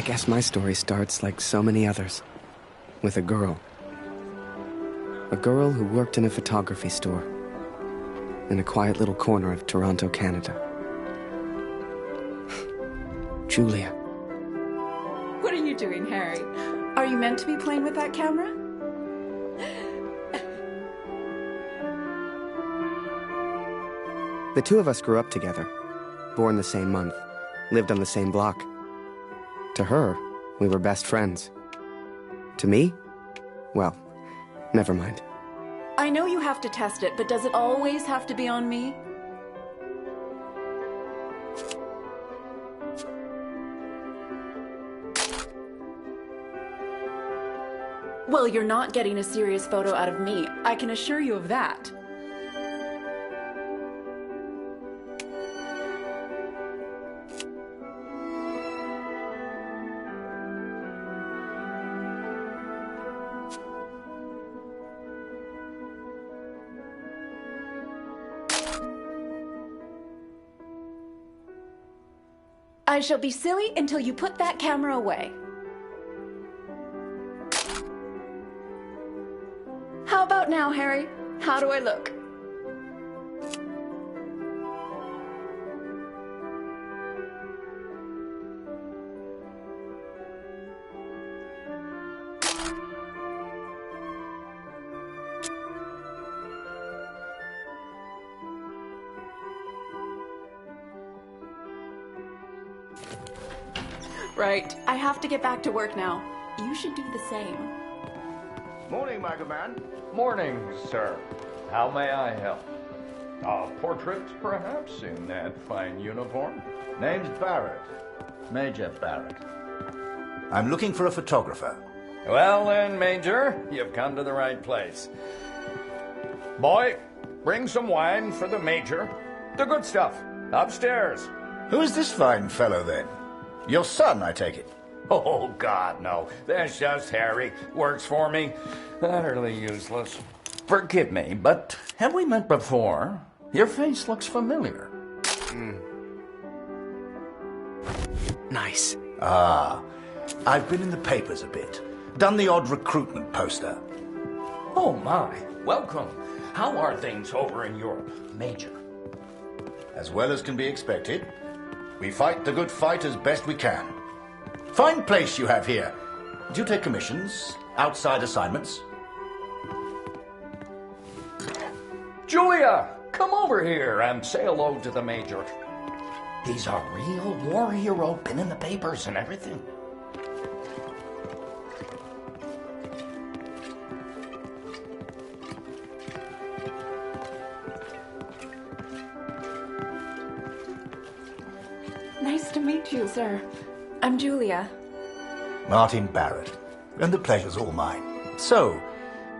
guess my story starts like so many others, with a girl. A girl who worked in a photography store in a quiet little corner of Toronto, Canada. Julia. What are you doing, Harry? Are you meant to be playing with that camera? The two of us grew up together, born the same month, lived on the same block. To her, we were best friends. To me? Well, never mind. I know you have to test it, but does it always have to be on me? Well, you're not getting a serious photo out of me. I can assure you of that. I shall be silly until you put that camera away. How about now, Harry? How do I look? Right. I have to get back to work now. You should do the same. Morning, Man. Morning, sir. How may I help? Portraits, perhaps, in that fine uniform? Name's Barrett. Major Barrett. I'm looking for a photographer. Well then, Major, you've come to the right place. Boy, bring some wine for the Major. The good stuff. Upstairs. Who is this fine fellow, then? Your son, I take it. Oh, God, no. That's just Harry. Works for me. Utterly useless. Forgive me, but have we met before? Your face looks familiar. Nice. Ah, I've been in the papers a bit. Done the odd recruitment poster. Oh, my. Welcome. How are things over in Europe, Major? As well as can be expected. We fight the good fight as best we can. Fine place you have here. Do you take commissions? Outside assignments? Julia, come over here and say hello to the Major. He's a real war hero, been in the papers and everything. Nice to meet you, sir. I'm Julia. Martin Barrett. And the pleasure's all mine. So,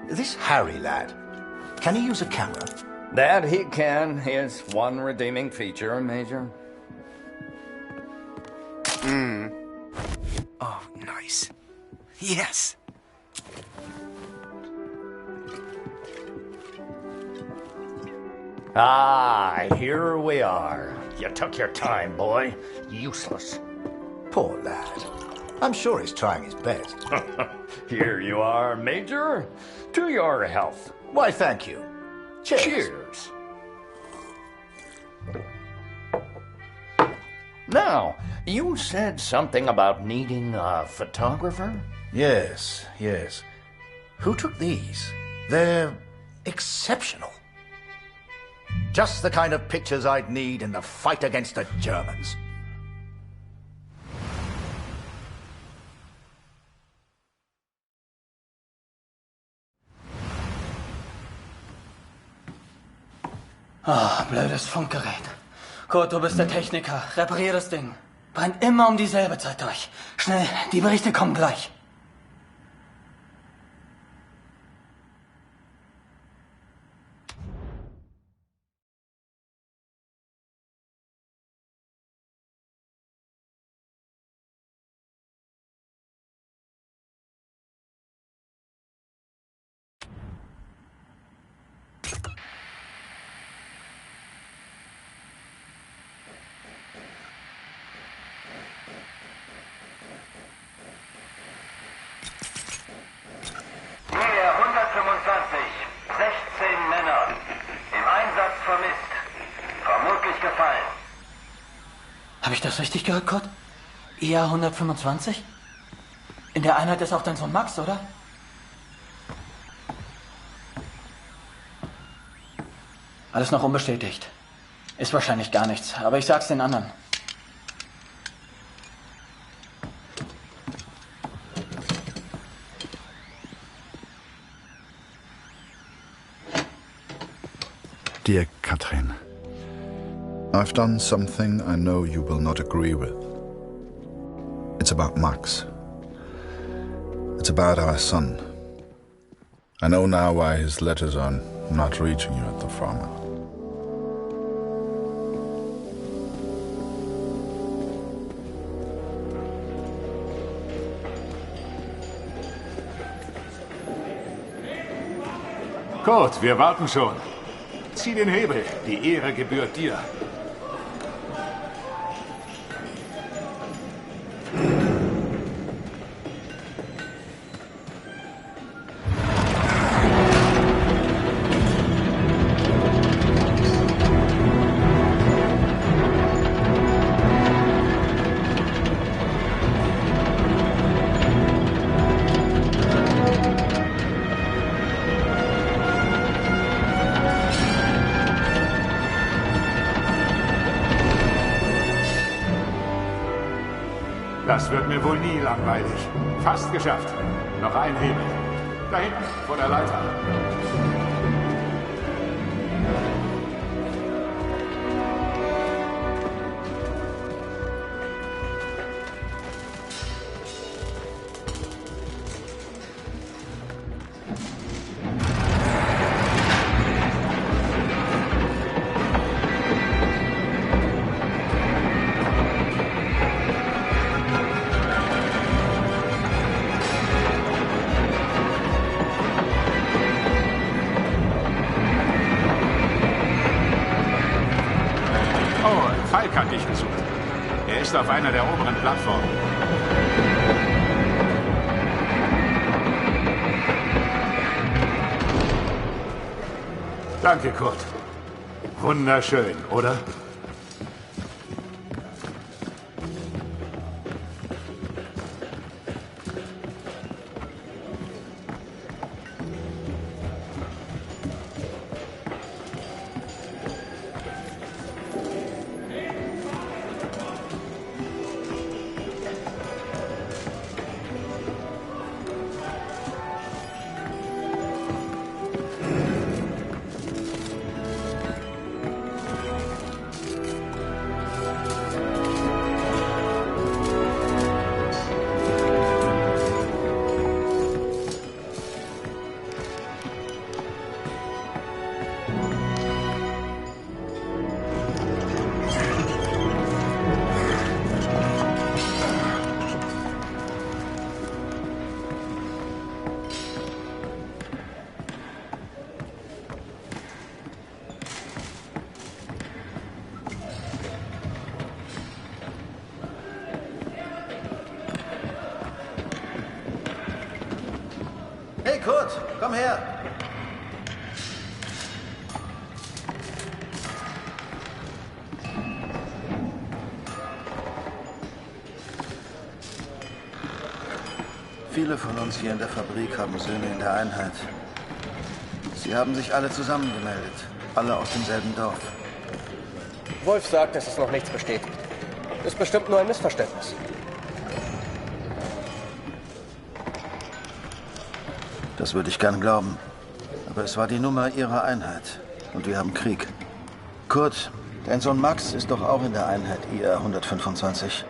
this Harry lad, can he use a camera? That he can. His one redeeming feature, Major. Oh, nice. Yes. Ah, here we are. You took your time, boy. Useless. Poor lad. I'm sure he's trying his best. Here you are, Major. To your health. Why, thank you. Cheers. Cheers. Now, you said something about needing a photographer? Yes. Who took these? They're exceptional. Just the kind of pictures I'd need in the fight against the Germans. Blödes Funkgerät. Kurt, du bist der Techniker. Reparier das Ding. Brennt immer um dieselbe Zeit durch. Schnell, die Berichte kommen gleich. gefallen. Habe ich das richtig gehört, Kurt? IA 125? In der Einheit ist auch dein Sohn Max, oder? Alles noch unbestätigt. Ist wahrscheinlich gar nichts, aber ich sag's den anderen. Dear Katrin, I've done something I know you will not agree with. It's about Max. It's about our son. I know now why his letters are not reaching you at the farm. Kurt, wir warten schon. Zieh den Hebel. Die Ehre gebührt dir. Das wird mir wohl nie langweilig. Fast geschafft. Noch ein Hebel. Da hinten, vor der Leiter. Falk hat dich gesucht. Er ist auf einer der oberen Plattformen. Danke, Kurt. Wunderschön, oder? Hey Kurt, komm her. Viele von uns hier in der Fabrik haben Söhne in der Einheit. Sie haben sich alle zusammengemeldet. Alle aus demselben Dorf. Wolf sagt, es ist noch nichts bestätigt. Ist bestimmt nur ein Missverständnis. Das würde ich gern glauben. Aber es war die Nummer ihrer Einheit. Und wir haben Krieg. Kurt, dein Sohn Max ist doch auch in der Einheit IR 125.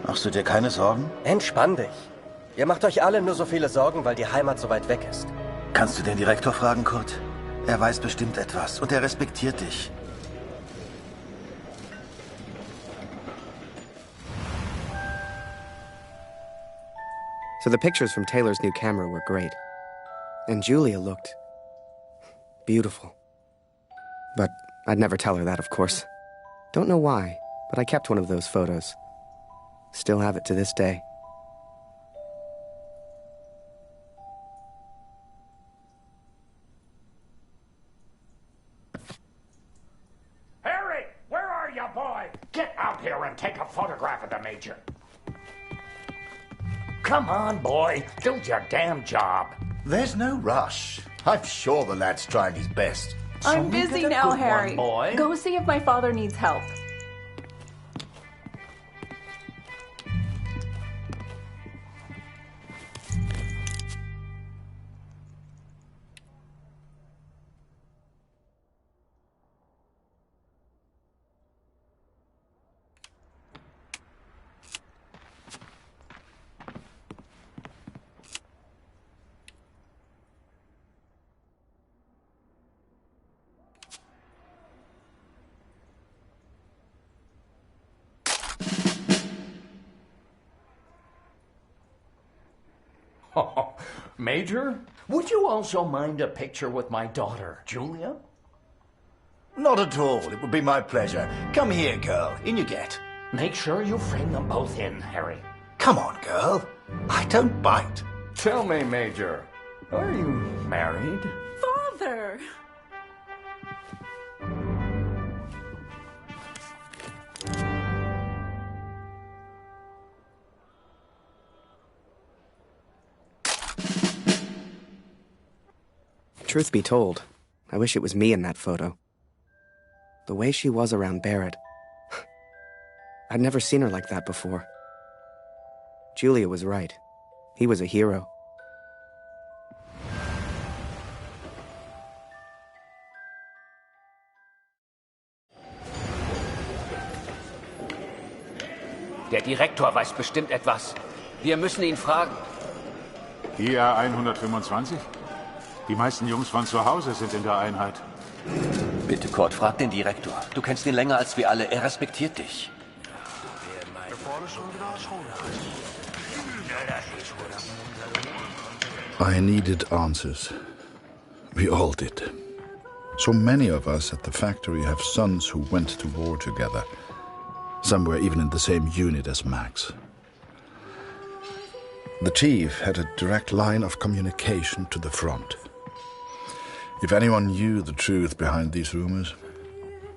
Machst du dir keine Sorgen? Entspann dich. Ihr macht euch alle nur so viele Sorgen, weil die Heimat so weit weg ist. Kannst du den Direktor fragen, Kurt? Er weiß bestimmt etwas und er respektiert dich. So the pictures from Taylor's new camera were great. And Julia looked beautiful. But I'd never tell her that, of course. Don't know why, but I kept one of those photos. Still have it to this day. Harry, where are you? boy. Get out here and take a photograph of the Major. Come on, boy. Do your damn job. There's no rush. I'm sure the lad's trying his best. I'm busy now, Harry. Boy. Go see if my father needs help. Oh, Major, would you also mind a picture with my daughter, Julia? Not at all. It would be my pleasure. Come here, girl. In you get. Make sure you frame them both in, Harry. Come on, girl. I don't bite. Tell me, Major, are you married? Father! Truth be told, I wish it was me in that photo. The way she was around Barrett. I'd never seen her like that before. Julia was right. He was a hero. Der Direktor weiß bestimmt etwas. Wir müssen ihn fragen. IR 125? Die meisten Jungs von zu Hause sind in der Einheit. Bitte, Kurt, frag den Direktor. Du kennst ihn länger als wir alle. Er respektiert dich. I needed answers. We all did. So many of us at the factory have sons who went to war together. Some were even in the same unit as Max. The chief had a direct line of communication to the front. If anyone knew the truth behind these rumors,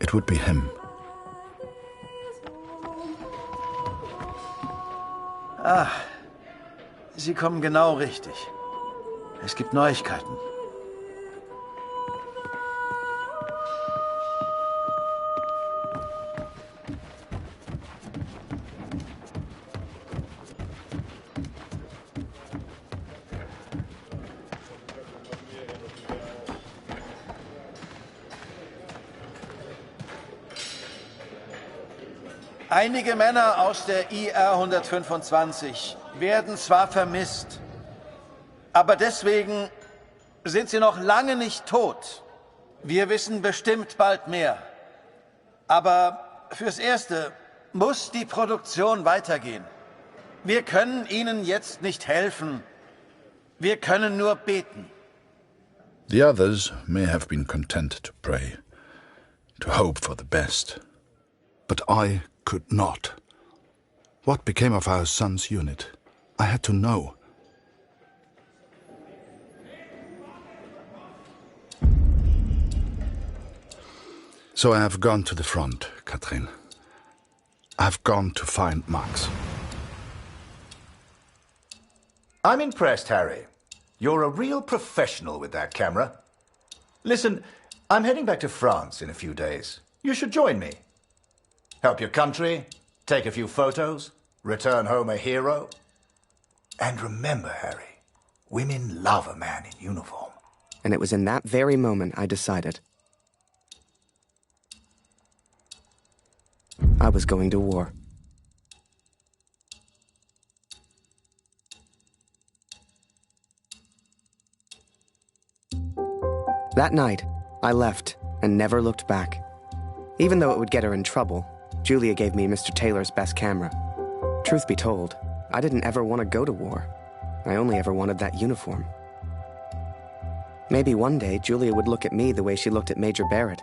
it would be him. Ah, Sie kommen genau richtig. Es gibt Neuigkeiten. Einige Männer aus der IR 125 werden zwar vermisst, aber deswegen sind sie noch lange nicht tot. Wir wissen bestimmt bald mehr. Aber fürs Erste muss die Produktion weitergehen. Wir können ihnen jetzt nicht helfen. Wir können nur beten. The others may have been content to pray, to hope for the best. But I could not. What became of our son's unit? I had to know. So I have gone to the front, Katrin. I have gone to find Max. I'm impressed, Harry. You're a real professional with that camera. Listen, I'm heading back to France in a few days. You should join me. Help your country, take a few photos, return home a hero. And remember, Harry, women love a man in uniform. And it was in that very moment I decided. I was going to war. That night, I left and never looked back. Even though it would get her in trouble, Julia gave me Mr. Taylor's best camera. Truth be told, I didn't ever want to go to war. I only ever wanted that uniform. Maybe one day Julia would look at me the way she looked at Major Barrett.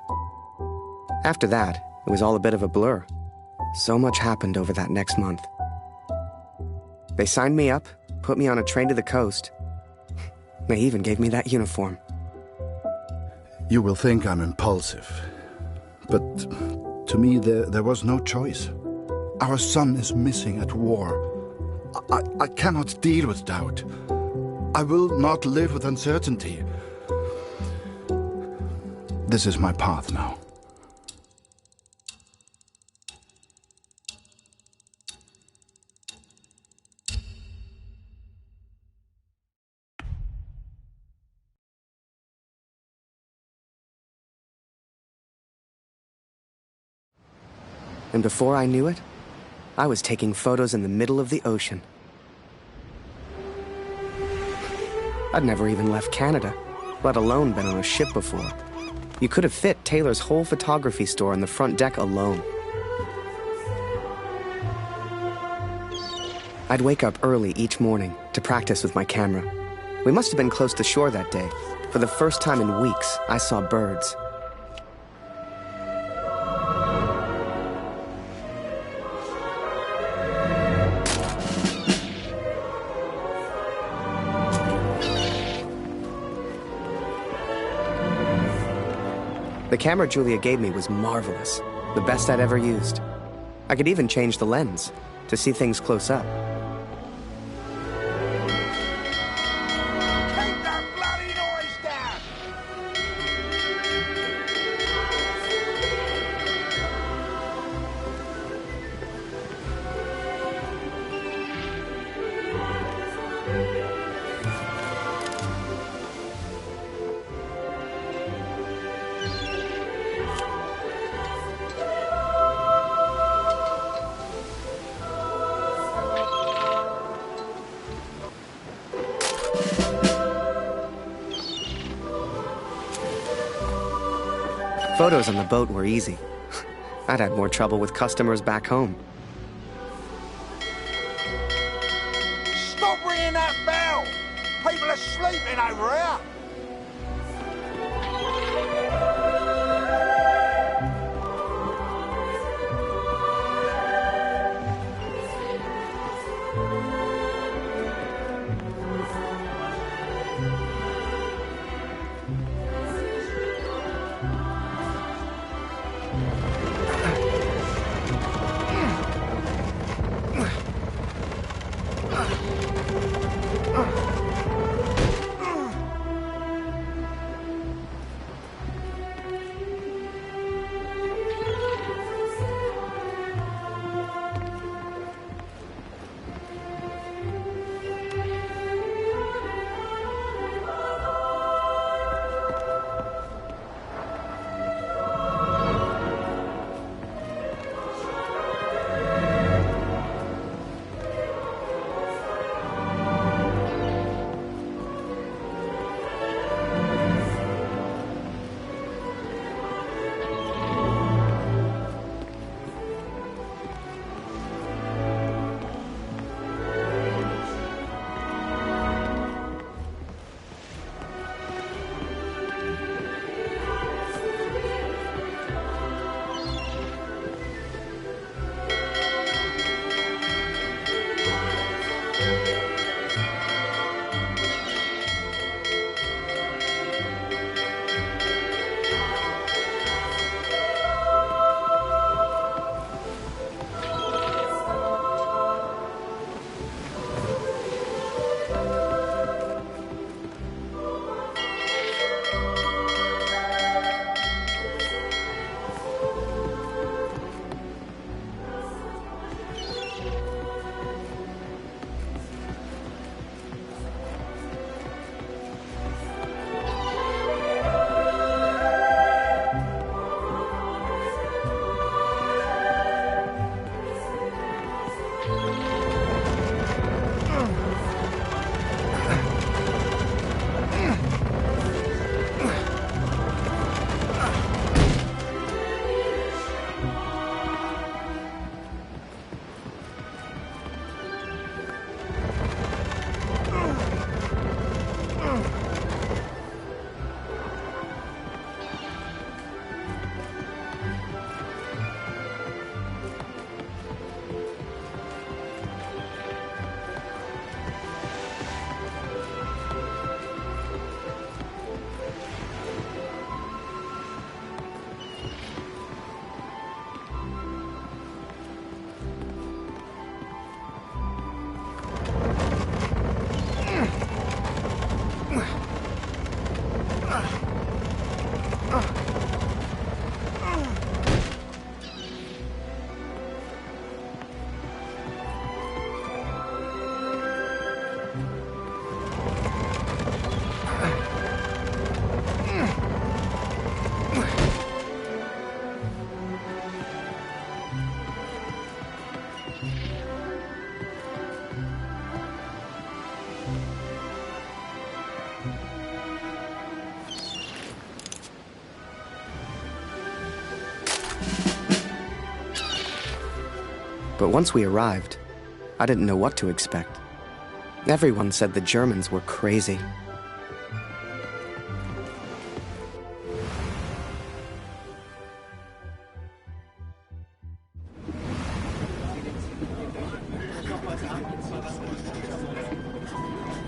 After that, it was all a bit of a blur. So much happened over that next month. They signed me up, put me on a train to the coast. They even gave me that uniform. You will think I'm impulsive, but To me, there was no choice. Our son is missing at war. I cannot deal with doubt. I will not live with uncertainty. This is my path now. And before I knew it, I was taking photos in the middle of the ocean. I'd never even left Canada, let alone been on a ship before. You could have fit Taylor's whole photography store on the front deck alone. I'd wake up early each morning to practice with my camera. We must have been close to shore that day. For the first time in weeks, I saw birds. The camera Julia gave me was marvelous, the best I'd ever used. I could even change the lens to see things close up. Keep that bloody noise down! Photos on the boat were easy. I'd had more trouble with customers back home. Stop ringing that bell! People are sleeping over here! But once we arrived, I didn't know what to expect. Everyone said the Germans were crazy.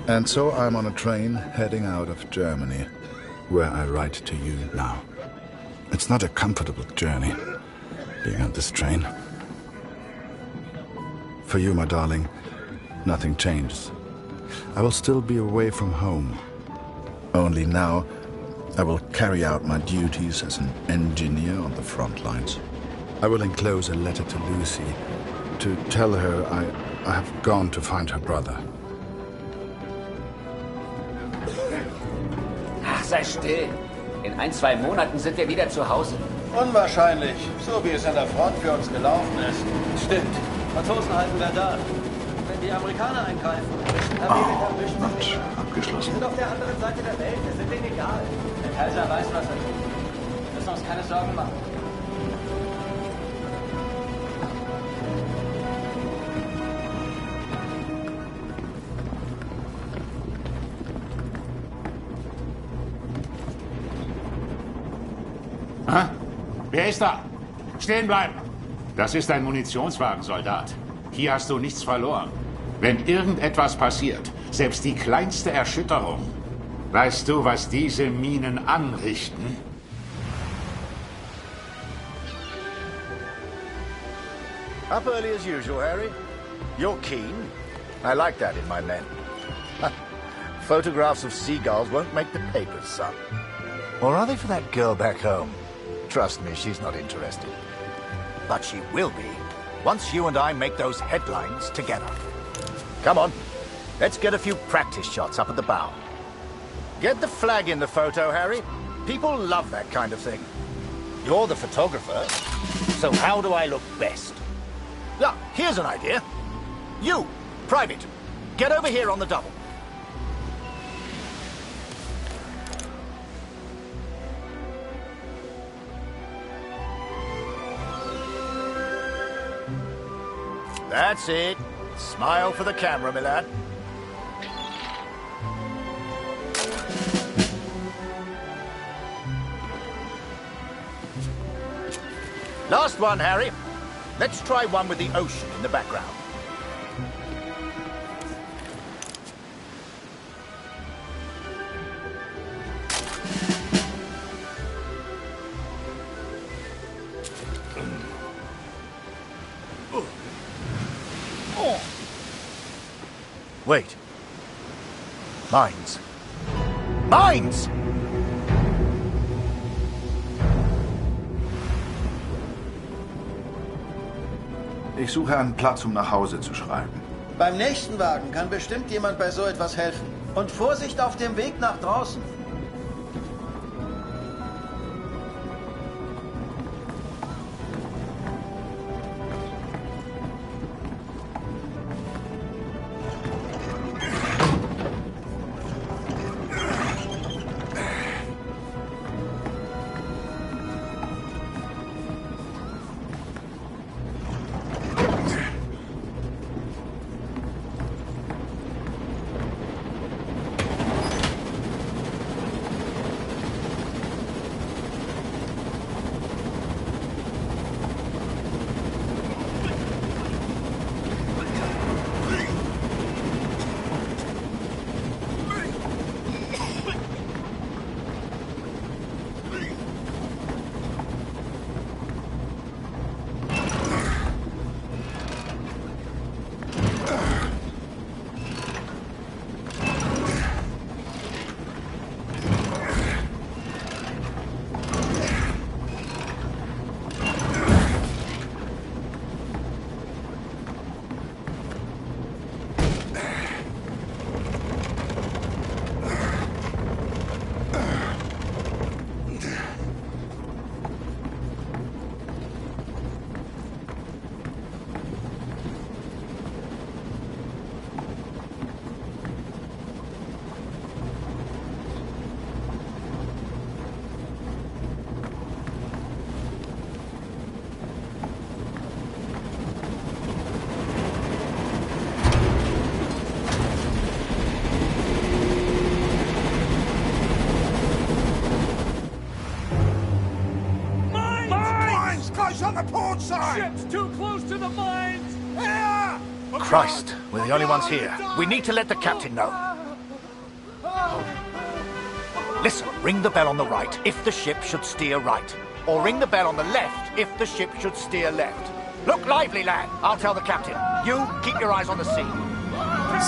And so I'm on a train heading out of Germany, where I write to you now. It's not a comfortable journey, being on this train. For you, my darling, nothing changes. I will still be away from home. Only now, I will carry out my duties as an engineer on the front lines. I will enclose a letter to Lucy to tell her I have gone to find her brother. Ach, sei still. In 1-2 Monaten sind wir wieder zu Hause. Unwahrscheinlich, so wie es an der Front für uns gelaufen ist. Stimmt. Franzosen halten Verdun. Wenn die Amerikaner eingreifen, Match abgeschlossen. wir sind auf der anderen Seite der Welt. Wir sind denen egal. Der Kaiser weiß, was er tut. Wir müssen uns keine Sorgen machen. Ha? Wer ist da? Stehen bleiben! Das ist ein Munitionswagen, Soldat. Hier hast du nichts verloren. Wenn irgendetwas passiert, selbst die kleinste Erschütterung, weißt du, was diese Minen anrichten? Up early as usual, Harry. You're keen. I like that in my men. Photographs of seagulls won't make the papers, son. Or are they for that girl back home? Trust me, she's not interested. But she will be, once you and I make those headlines together. Come on, let's get a few practice shots up at the bow. Get the flag in the photo, Harry. People love that kind of thing. You're the photographer, so how do I look best? Yeah, here's an idea. You, Private, get over here on the double. That's it. Smile for the camera, my lad. Last one, Harry. Let's try one with the ocean in the background. Wait. Mines. Mines! Ich suche einen Platz, um nach Hause zu schreiben. Beim nächsten Wagen kann bestimmt jemand bei so etwas helfen. Und Vorsicht auf dem Weg nach draußen. outside! Ship's too close to the mines! Here! Christ, we're the only ones here. We need to let the captain know. Listen, ring the bell on the right if the ship should steer right. Or ring the bell on the left if the ship should steer left. Look lively, lad. I'll tell the captain. You, keep your eyes on the sea.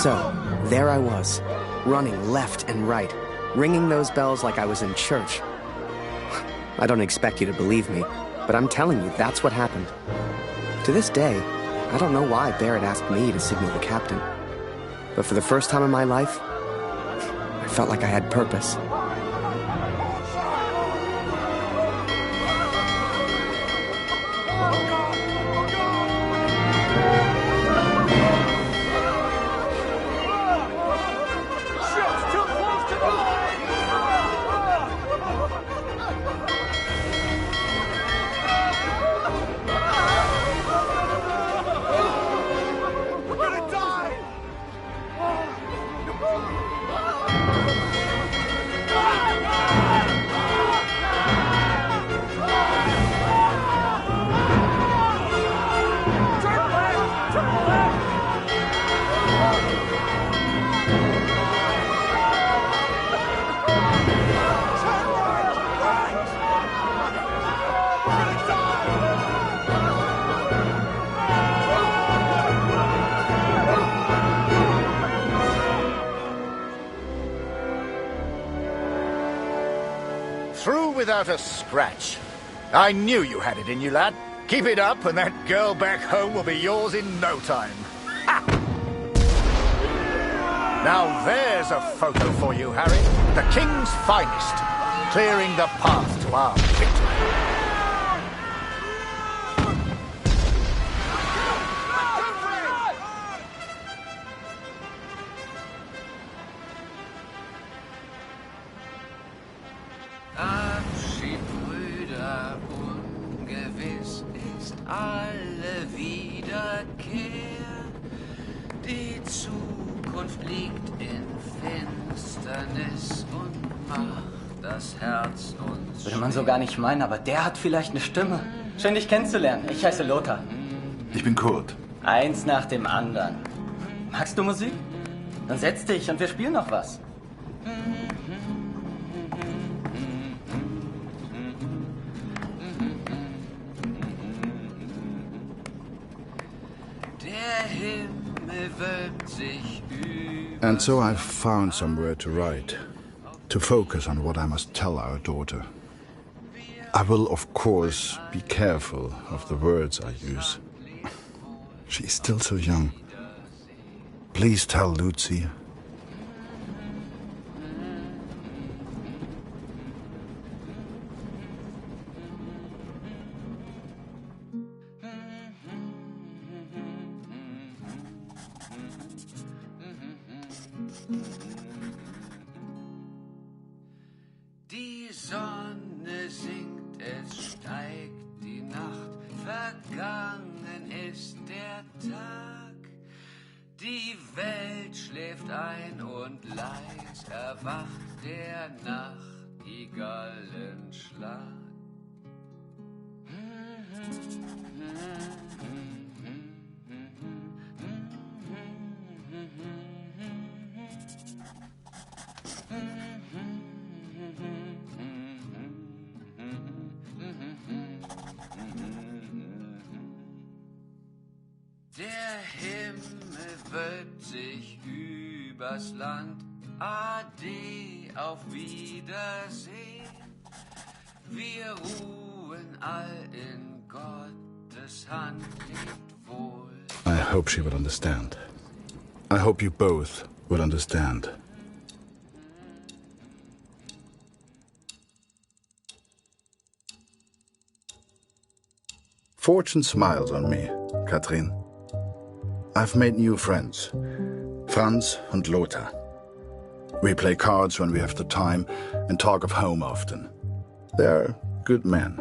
So, there I was, running left and right, ringing those bells like I was in church. I don't expect you to believe me, but I'm telling you, that's what happened. To this day, I don't know why Barrett asked me to signal the captain. But for the first time in my life, I felt like I had purpose. Through without a scratch. I knew you had it in you, lad. Keep it up and that girl back home will be yours in no time. Ha! Now there's a photo for you, Harry. The King's finest. Clearing the path to our victory. Abschied, Brüder, ungewiss ist alle Wiederkehr. Die Zukunft liegt in Finsternis und macht das Herz uns. Würde man so gar nicht meinen, aber der hat vielleicht eine Stimme. Schön, dich kennenzulernen. Ich heiße Lothar. Ich bin Kurt. Eins nach dem anderen. Magst du Musik? Dann setz dich und wir spielen noch was. And so I've found somewhere to write, to focus on what I must tell our daughter. I will, of course, be careful of the words I use. She's still so young. Please tell Lucy. Die Sonne sinkt, es steigt die Nacht, vergangen ist der Tag. Die Welt schläft ein und leis erwacht der Nachtigallenschlag. Der Himmel wölbt sich übers Land. Ade, auf Wiedersehen. Wir ruhen all in Gottes Hand. Lebt wohl. I hope she would understand. I hope you both would understand. Fortune smiles on me, Katrin. I've made new friends, Franz and Lothar. We play cards when we have the time and talk of home often. They're good men.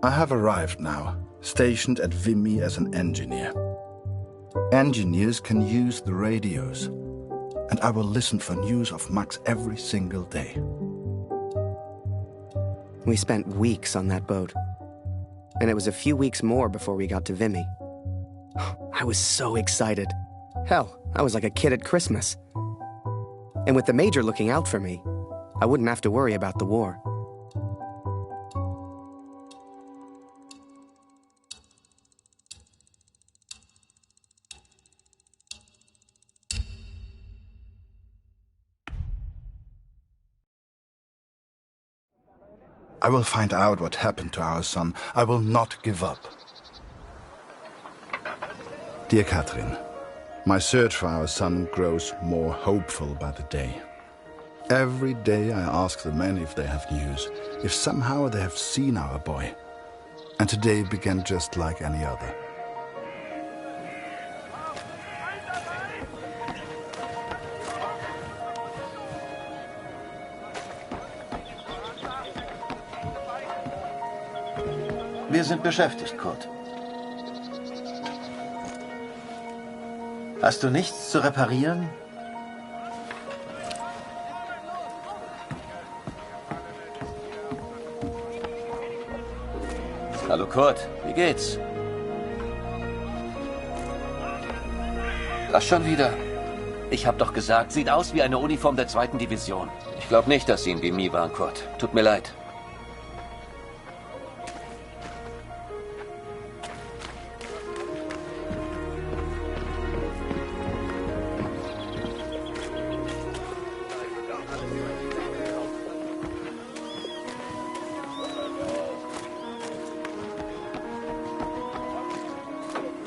I have arrived now, stationed at Vimy as an engineer. Engineers can use the radios, and I will listen for news of Max every single day. We spent weeks on that boat. and it was a few weeks more before we got to Vimy. I was so excited. Hell, I was like a kid at Christmas. And with the Major looking out for me, I wouldn't have to worry about the war. I will find out what happened to our son. I will not give up. Dear Catherine, my search for our son grows more hopeful by the day. Every day I ask the men if they have news, if somehow they have seen our boy. And today began just like any other. Wir sind beschäftigt, Kurt. Hast du nichts zu reparieren? Hallo Kurt, wie geht's? Was schon wieder? Ich hab doch gesagt, sieht aus wie eine Uniform der 2. Division. Ich glaube nicht, dass Sie in Vimy waren, Kurt. Tut mir leid.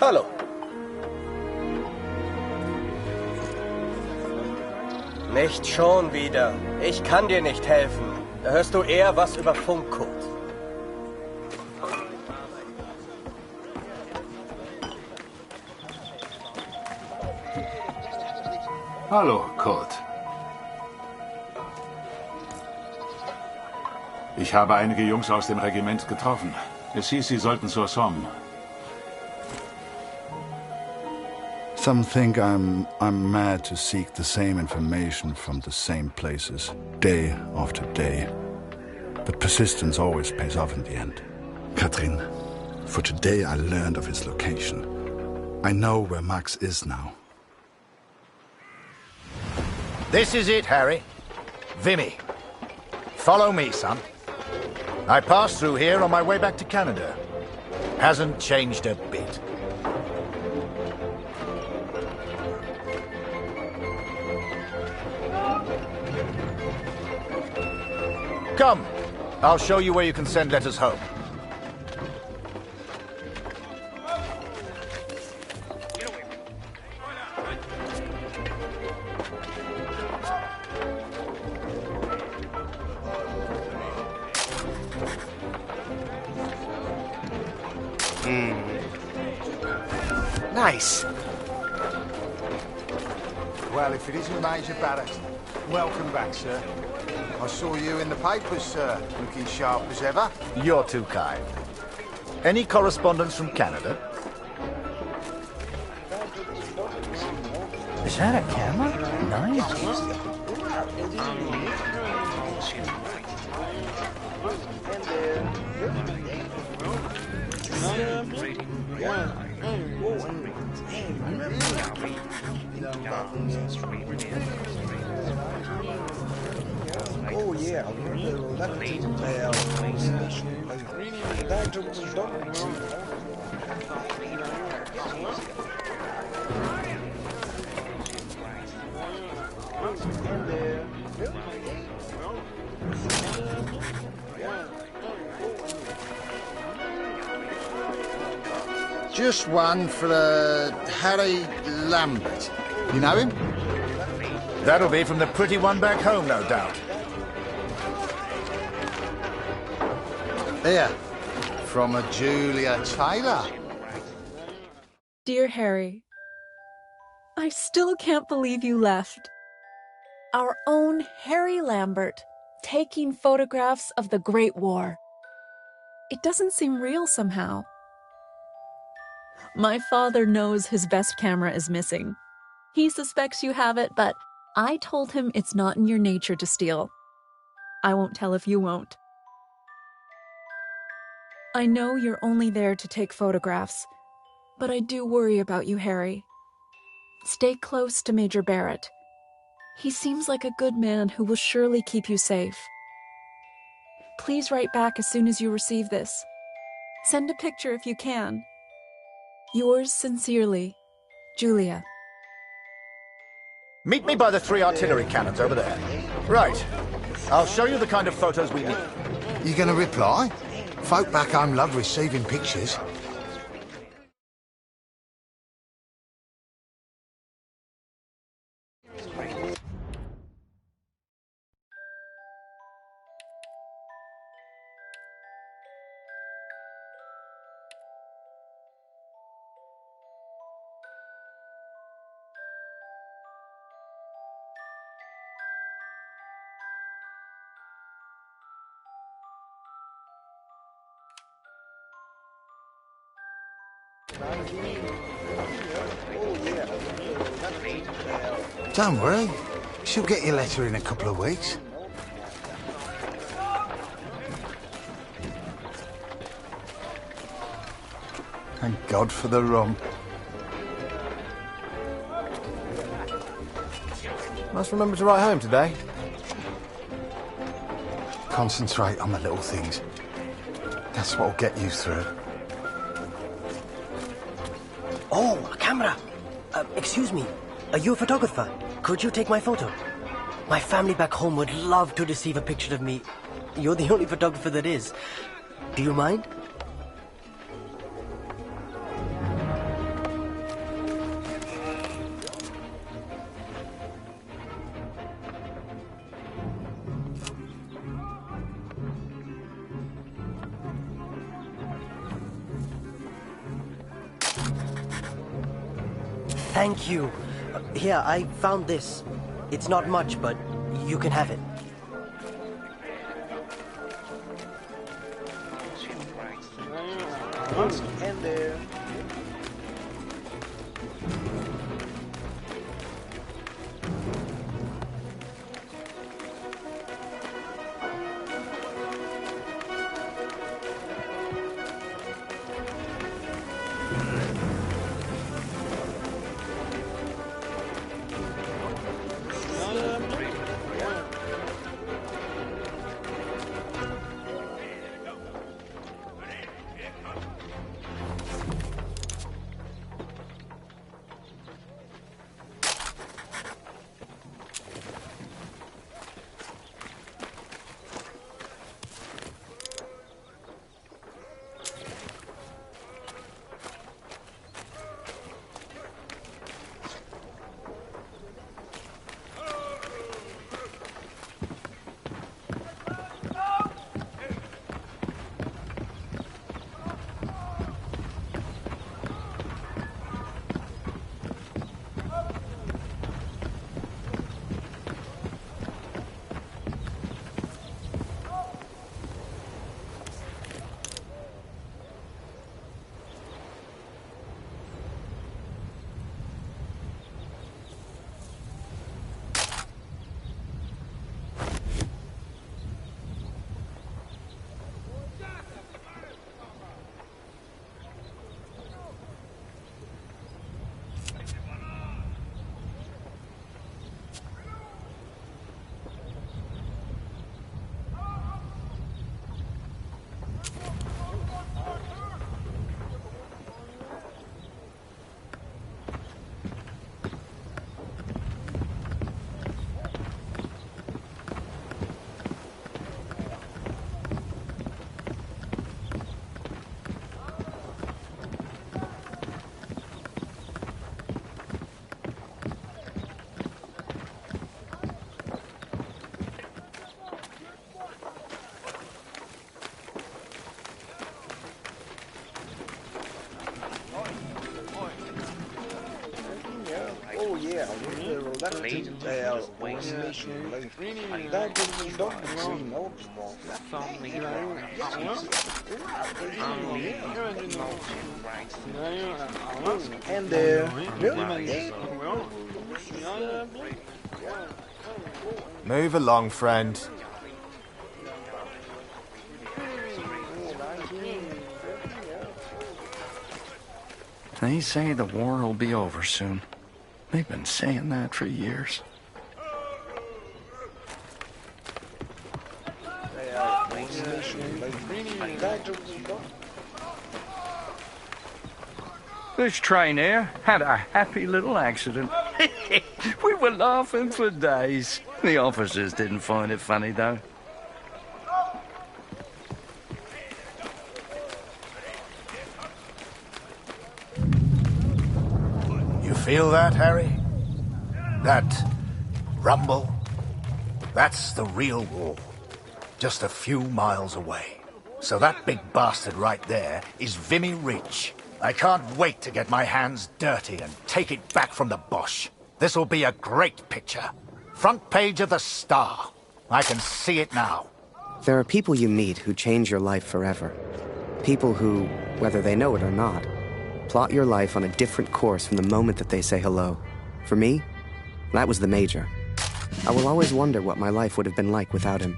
Hallo. Nicht schon wieder. Ich kann dir nicht helfen. Da hörst du eher was über Funk, Kurt. Hallo, Kurt. Ich habe einige Jungs aus dem Regiment getroffen. Es hieß, sie sollten zur Somme. Some think I'm mad to seek the same information from the same places, day after day. But persistence always pays off in the end. Katrin, for today I learned of his location. I know where Max is now. This is it, Harry. Vimy. Follow me, son. I passed through here on my way back to Canada. Hasn't changed a bit. Come, I'll show you where you can send letters home. Nice. Well, if it isn't Major Barrett, welcome back, sir. I saw you in the papers, sir, looking sharp as ever. You're too kind. Any correspondence from Canada? Is that a camera? Nice. Oh, yeah. Just one for Harry Lambert. You know him? That'll be from the pretty one back home, no doubt. Here, from a Julia Taylor. Dear Harry, I still can't believe you left. Our own Harry Lambert, taking photographs of the Great War. It doesn't seem real somehow. My father knows his best camera is missing. He suspects you have it, but I told him it's not in your nature to steal. I won't tell if you won't. I know you're only there to take photographs, but I do worry about you, Harry. Stay close to Major Barrett. He seems like a good man who will surely keep you safe. Please write back as soon as you receive this. Send a picture if you can. Yours sincerely, Julia. Meet me by the 3 artillery cannons over there. Right. I'll show you the kind of photos we need. You gonna reply? Folk back home love receiving pictures. Don't worry. She'll get your letter in a couple of weeks. Thank God for the rum. Must remember to write home today. Concentrate on the little things. That's what'll get you through. Oh, a camera! Excuse me, are you a photographer? Could you take my photo? My family back home would love to receive a picture of me. You're the only photographer that is. Do you mind? Thank you. Here, I found this. It's not much, but you can have it. And there. And there. Move along, friend. They say the war will be over soon. They've been saying that for years. This train here had a happy little accident. We were laughing for days. The officers didn't find it funny, though. You feel that, Harry? That rumble? That's the real war. Just a few miles away. So that big bastard right there is Vimy Ridge. I can't wait to get my hands dirty and take it back from the Boche. This'll be a great picture. Front page of the Star. I can see it now. There are people you meet who change your life forever. People who, whether they know it or not, plot your life on a different course from the moment that they say hello. For me, that was the Major. I will always wonder what my life would have been like without him.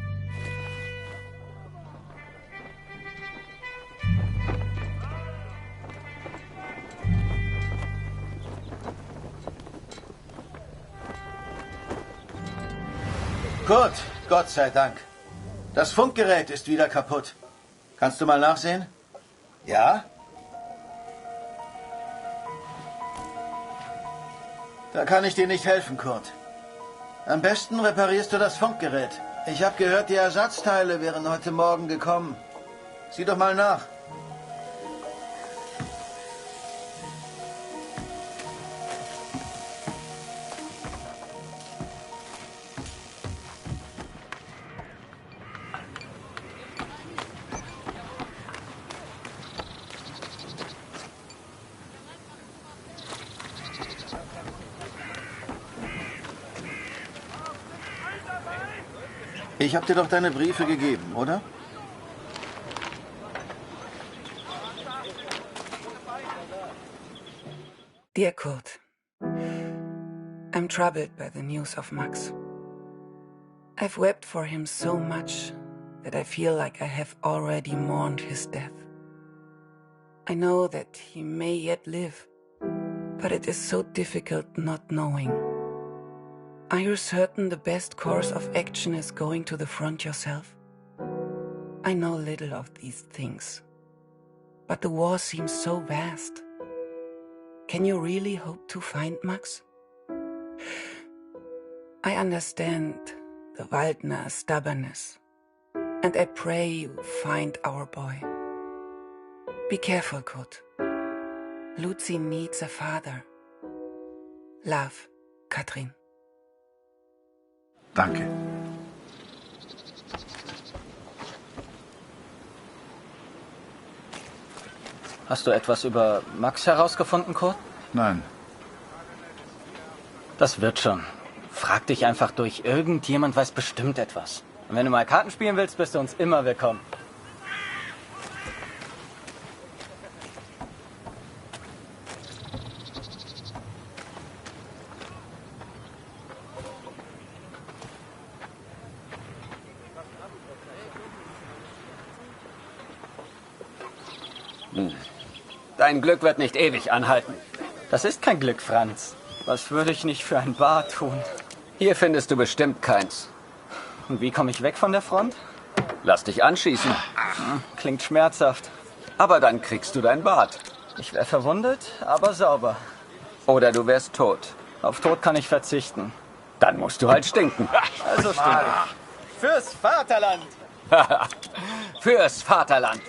Gut, Gott sei Dank. Das Funkgerät ist wieder kaputt. Kannst du mal nachsehen? Ja? Da kann ich dir nicht helfen, Kurt. Am besten reparierst du das Funkgerät. Ich habe gehört, die Ersatzteile wären heute Morgen gekommen. Sieh doch mal nach. Ich habe dir doch deine Briefe gegeben, oder? Dear Kurt, I'm troubled by the news of Max. I've wept for him so much that I feel like I have already mourned his death. I know that he may yet live, but it is so difficult not knowing. Are you certain the best course of action is going to the front yourself? I know little of these things, but the war seems so vast. Can you really hope to find Max? I understand the Waldner stubbornness, and I pray you find our boy. Be careful, Kurt. Lucy needs a father. Love, Katrin. Danke. Hast du etwas über Max herausgefunden, Kurt? Nein. Das wird schon. Frag dich einfach durch. Irgendjemand weiß bestimmt etwas. Und wenn du mal Karten spielen willst, bist du uns immer willkommen. Dein Glück wird nicht ewig anhalten. Das ist kein Glück, Franz. Was würde ich nicht für ein Bar tun? Hier findest du bestimmt keins. Und wie komme ich weg von der Front? Lass dich anschießen. Klingt schmerzhaft. Aber dann kriegst du dein Bad. Ich wäre verwundet, aber sauber. Oder du wärst tot. Auf Tod kann ich verzichten. Dann musst du halt stinken. Also stink ich. Fürs Vaterland! Fürs Vaterland!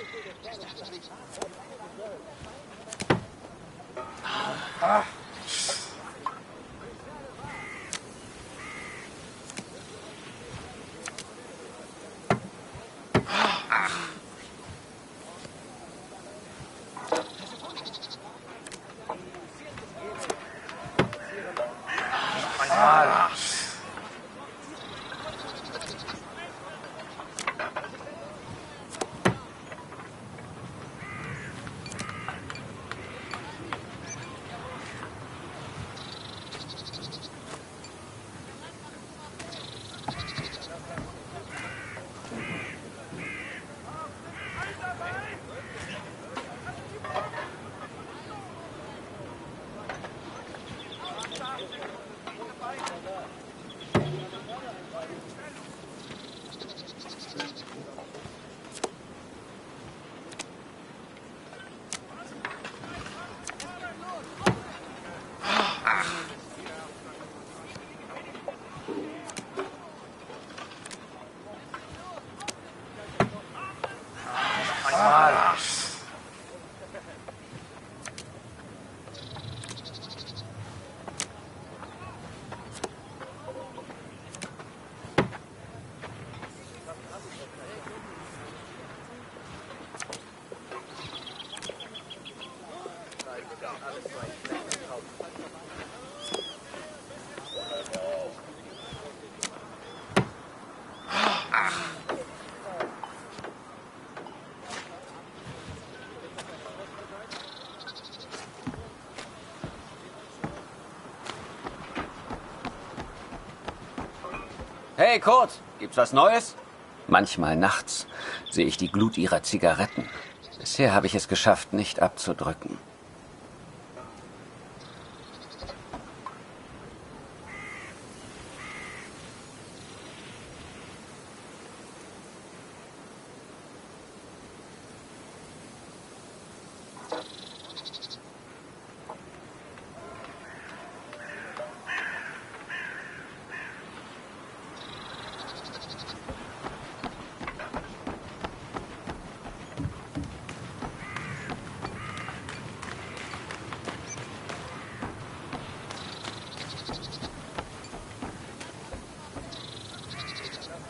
Hey Kurt, gibt's was Neues? Manchmal nachts sehe ich die Glut ihrer Zigaretten. Bisher habe ich es geschafft, nicht abzudrücken.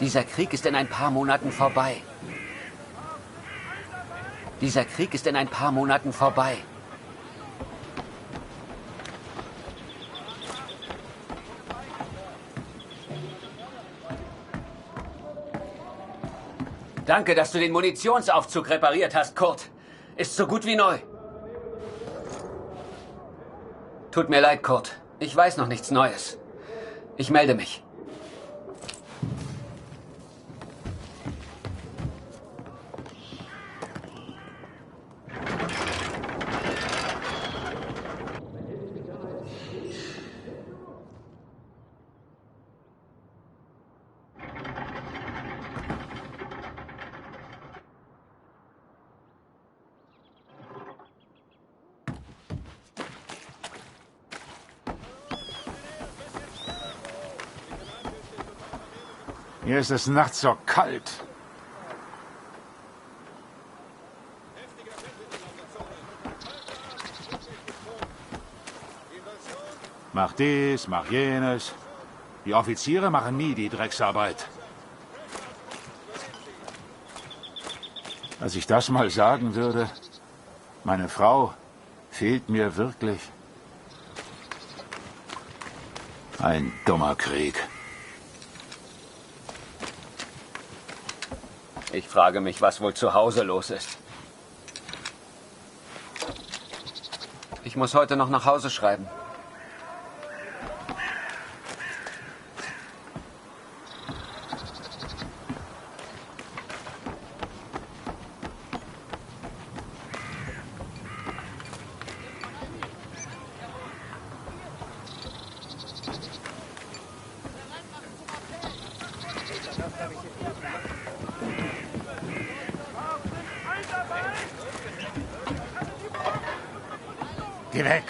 Dieser Krieg ist in ein paar Monaten vorbei. Dieser Krieg ist in ein paar Monaten vorbei. Danke, dass du den Munitionsaufzug repariert hast, Kurt. Ist so gut wie neu. Tut mir leid, Kurt. Ich weiß noch nichts Neues. Ich melde mich. Hier ist es nachts so kalt. Mach dies, mach jenes. Die Offiziere machen nie die Drecksarbeit. Als ich das mal sagen würde, meine Frau fehlt mir wirklich. Ein dummer Krieg. Ich frage mich, was wohl zu Hause los ist. Ich muss heute noch nach Hause schreiben. Geh weg!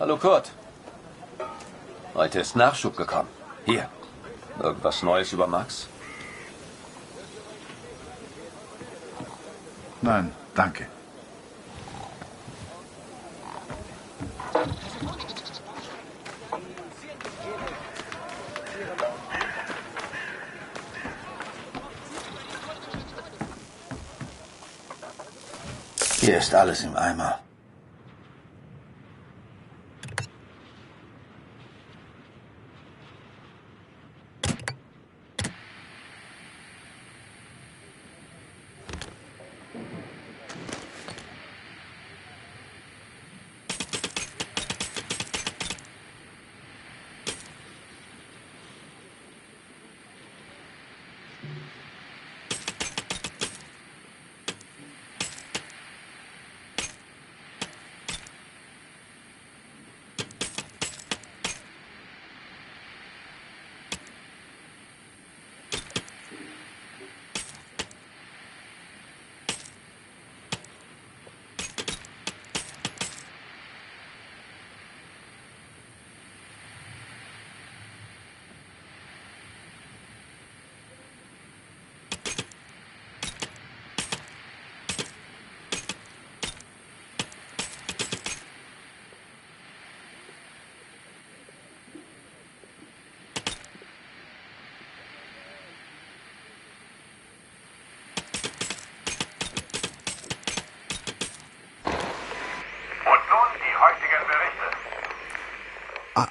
Hallo Kurt. Heute ist Nachschub gekommen. Hier. Irgendwas Neues über Max? Nein, danke. Hier ist alles im Eimer.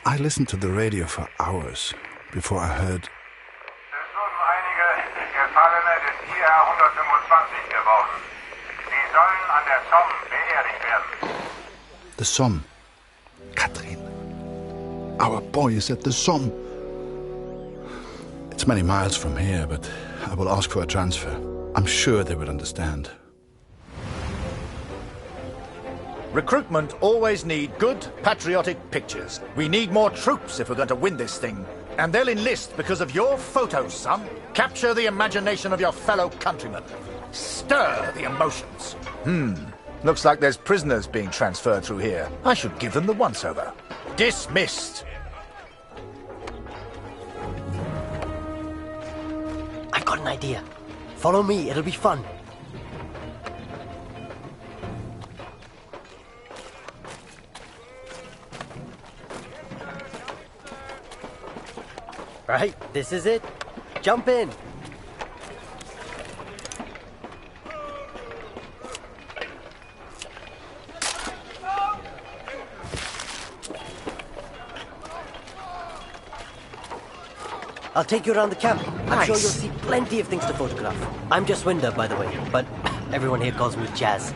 I listened to the radio for hours before I heard. Es wurden einige Gefallene des IR 125 geworden. Sie sollen an der Somme beerdigt werden. The Somme. Katrin. Our boy is at the Somme. It's many miles from here, but I will ask for a transfer. I'm sure they will understand. Recruitment always need good, patriotic pictures. We need more troops if we're going to win this thing. And they'll enlist because of your photos, son. Capture the imagination of your fellow countrymen. Stir the emotions. Looks like there's prisoners being transferred through here. I should give them the once-over. Dismissed. I've got an idea. Follow me, it'll be fun. Right, this is it. Jump in. I'll take you around the camp. I'm sure you'll see plenty of things to photograph. I'm just Winder, by the way, but everyone here calls me Jazz.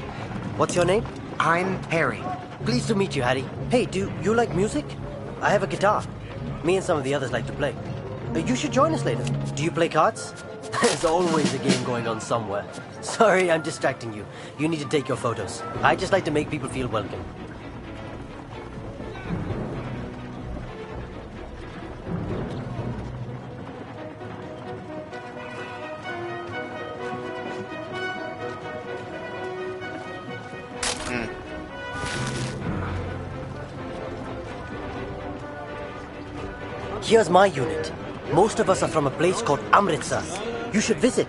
What's your name? I'm Harry. Pleased to meet you, Harry. Hey, do you like music? I have a guitar. Me and some of the others like to play. You should join us later. Do you play cards? There's always a game going on somewhere. Sorry, I'm distracting you. You need to take your photos. I just like to make people feel welcome. Here's my unit. Most of us are from a place called Amritsar. You should visit.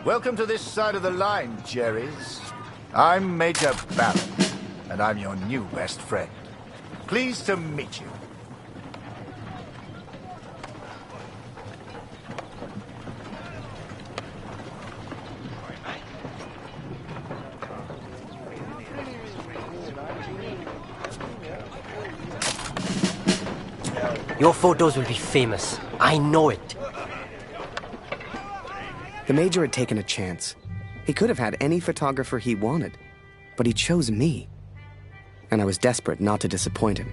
Welcome to this side of the line, Jerry's. I'm Major Baron, and I'm your new best friend. Pleased to meet you. Your photos will be famous. I know it. The Major had taken a chance. He could have had any photographer he wanted, but he chose me. And I was desperate not to disappoint him.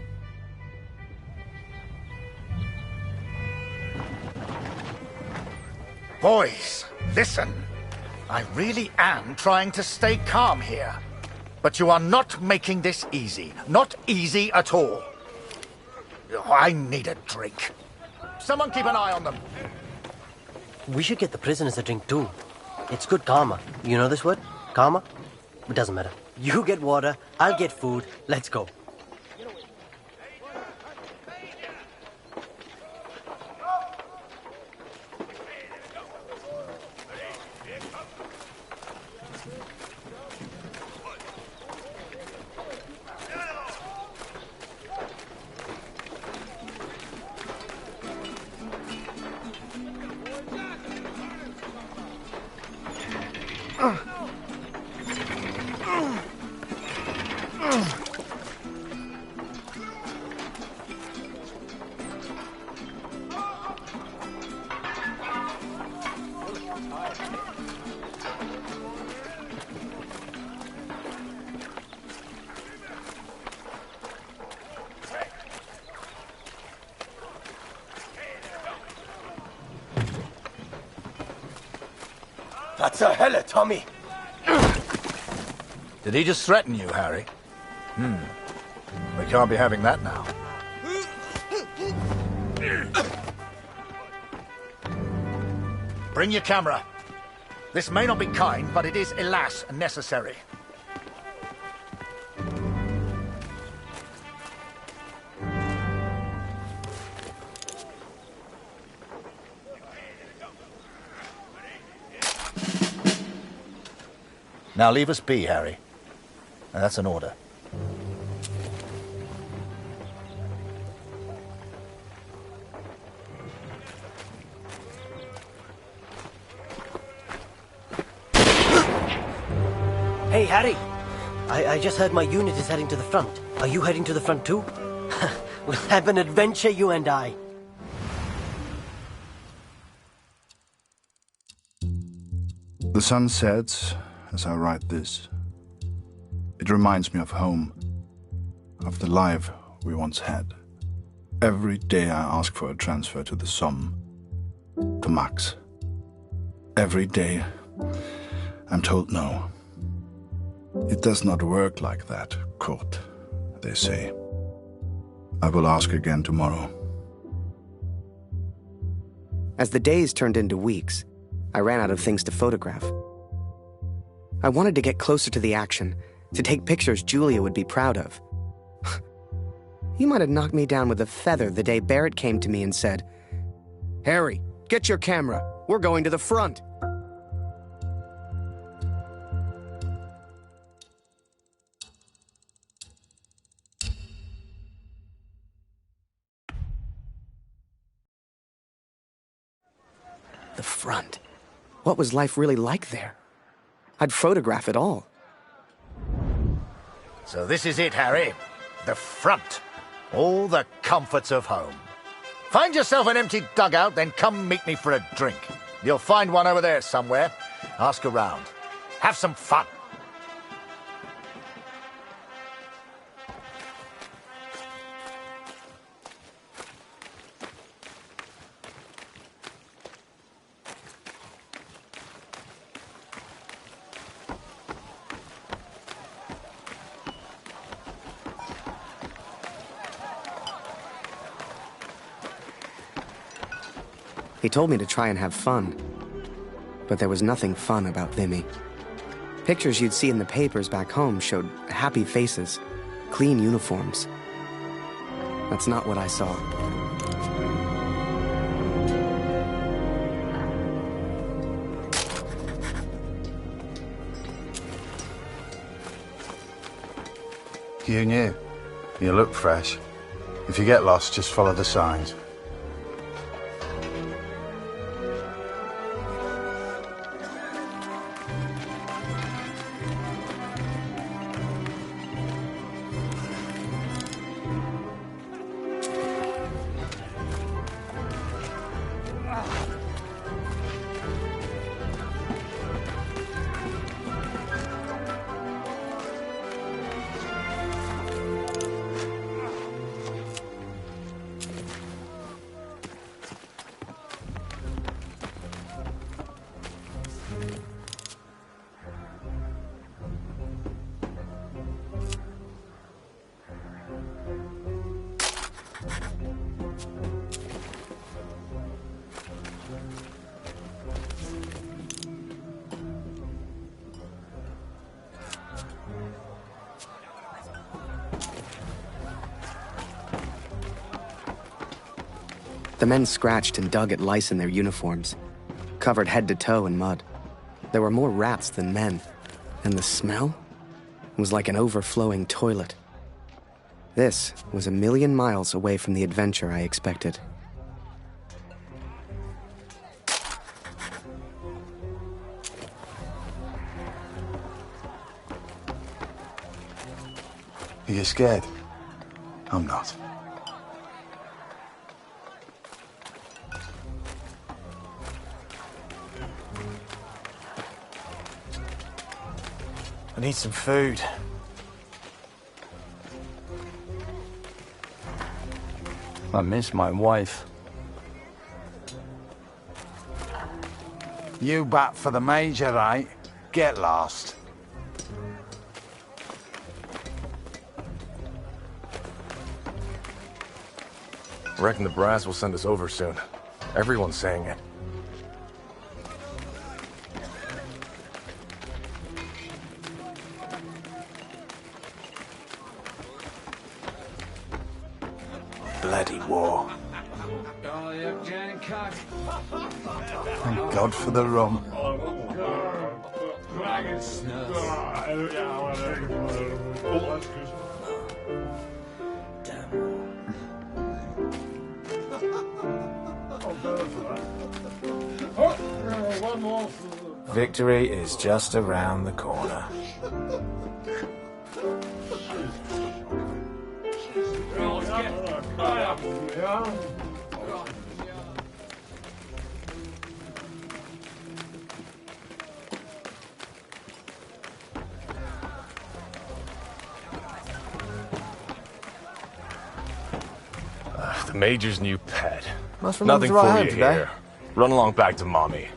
Boys, listen. I really am trying to stay calm here. But you are not making this easy. Not easy at all. I need a drink. Someone keep an eye on them. We should get the prisoners a drink too. It's good karma. You know this word? Karma? It doesn't matter. You get water, I'll get food. Let's go. Was zur Hölle, Tommy? Did he just threaten you, Harry? We can't be having that now. Bring your camera. This may not be kind, but it is, alas, necessary. Now leave us be, Harry. And that's an order. Hey, Harry. I just heard my unit is heading to the front. Are you heading to the front too? We'll have an adventure, you and I. The sun sets as I write this. It reminds me of home, of the life we once had. Every day I ask for a transfer to the Somme, to Max. Every day I'm told no. It does not work like that, Kurt, they say. I will ask again tomorrow. As the days turned into weeks, I ran out of things to photograph. I wanted to get closer to the action, to take pictures Julia would be proud of. You might have knocked me down with a feather the day Barrett came to me and said, "Harry, get your camera. We're going to the front." The front. What was life really like there? I'd photograph it all. So this is it, Harry. The front. All the comforts of home. Find yourself an empty dugout, then come meet me for a drink. You'll find one over there somewhere. Ask around. Have some fun. He told me to try and have fun. But there was nothing fun about Vimy. Pictures you'd see in the papers back home showed happy faces, clean uniforms. That's not what I saw. You new. You look fresh. If you get lost, just follow the signs. The men scratched and dug at lice in their uniforms, covered head to toe in mud. There were more rats than men, and the smell was like an overflowing toilet. This was a million miles away from the adventure I expected. Are you scared? I'm not. I need some food. I miss my wife. You bat for the Major, right? Get lost. I reckon the brass will send us over soon. Everyone's saying it. Bloody war. Thank God for the rum. Victory is just around the corner. The Major's new pet. Must remember Nothing to write for home you today. here. Run along back to Mommy.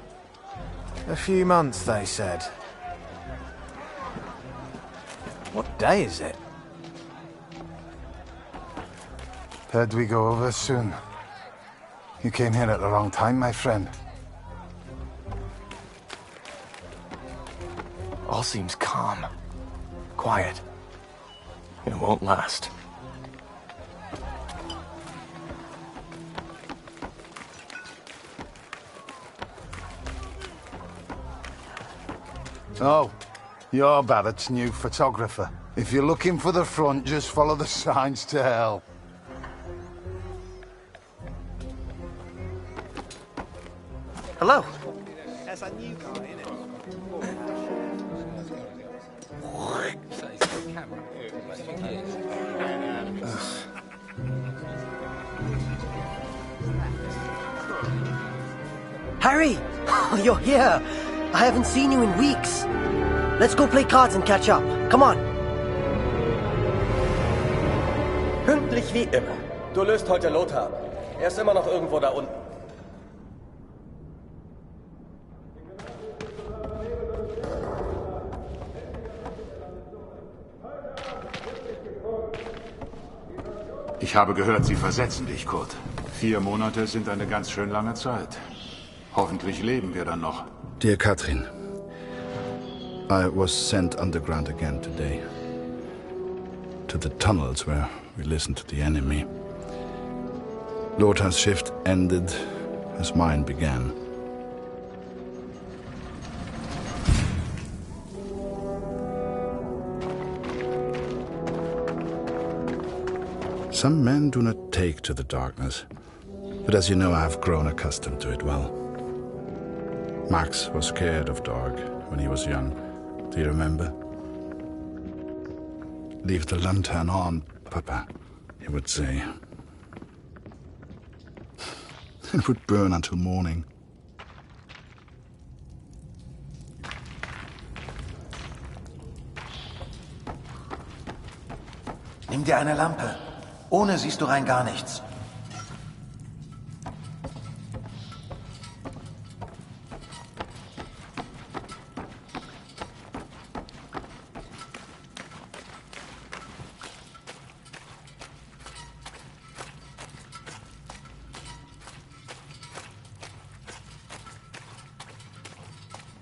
A few months, they said. What day is it? Heard we go over soon. You came here at the wrong time, my friend. All seems calm. Quiet. It won't last. Oh, you're Barrett's new photographer. If you're looking for the front, just follow the signs to hell. Hello. That's a new guy, isn't it? Harry! Oh, you're here! I haven't seen you in weeks. Let's go play cards and catch up. Come on. Pünktlich wie immer. Du löst heute Lothar. Er ist immer noch irgendwo da unten. Ich habe gehört, Sie versetzen dich, Kurt. 4 Monate sind eine ganz schön lange Zeit. Hoffentlich leben wir dann noch. Dear Katrin, I was sent underground again today. To the tunnels where we listened to the enemy. Lothar's shift ended as mine began. Some men do not take to the darkness, but as you know, I have grown accustomed to it well. Max was scared of dark when he was young. Do you remember? Leave the lantern on, Papa, he would say. It would burn until morning. Nimm dir eine Lampe. Ohne siehst du rein gar nichts.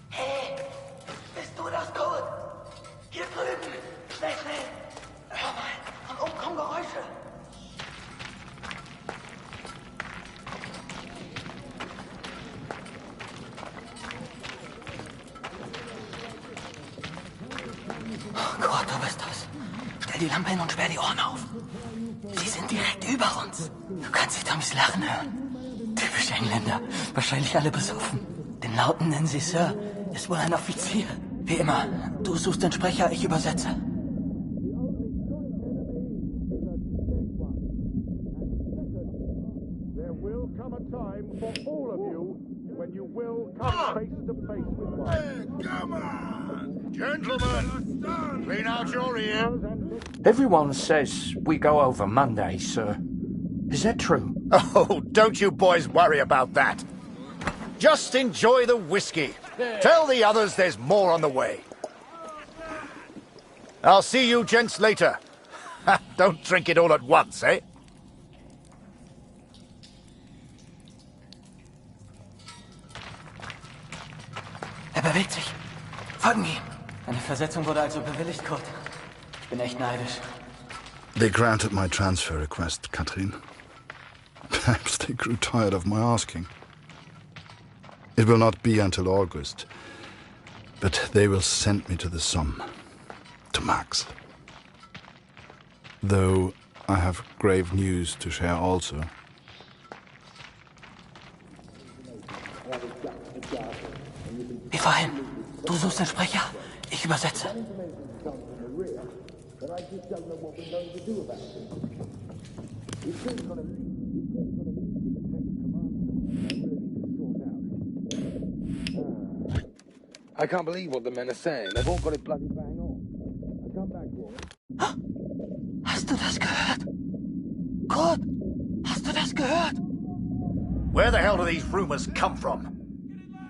Hey, bist du das, Kurt? Hier drüben. Schnell, schnell. Hör mal, von oben kommen Geräusche. Oh Gott, du bist das. Stell die Lampe hin und sperr die Ohren auf. Sie sind direkt über uns. Du kannst die Tommys lachen hören. Typisch Engländer. Wahrscheinlich alle besoffen. Den Lauten nennen sie Sir. Ist wohl ein Offizier. Wie immer. Du suchst den Sprecher, ich übersetze. There will come a time for all of you when you will come face to face with one. Hey, come on! Gentlemen, clean out your ears and... Everyone says we go over Monday, sir. Is that true? Oh, don't you boys worry about that. Just enjoy the whiskey. Tell the others there's more on the way. I'll see you gents later. Don't drink it all at once, eh? Bewegt sich. Folgen ihm. Eine Versetzung wurde also bewilligt, Kurt. Ich bin echt neidisch. They granted my transfer request, Katrin. Perhaps they grew tired of my asking. It will not be until August, but they will send me to the Somme, to Max. Though I have grave news to share also. Wie vorhin. Du suchst den Sprecher, ich übersetze. I can't believe what the men are saying. They've all got it bloody bang on. I come back here. Hast du das gehört? Kurt, hast du das gehört? Where the hell do these rumors come from?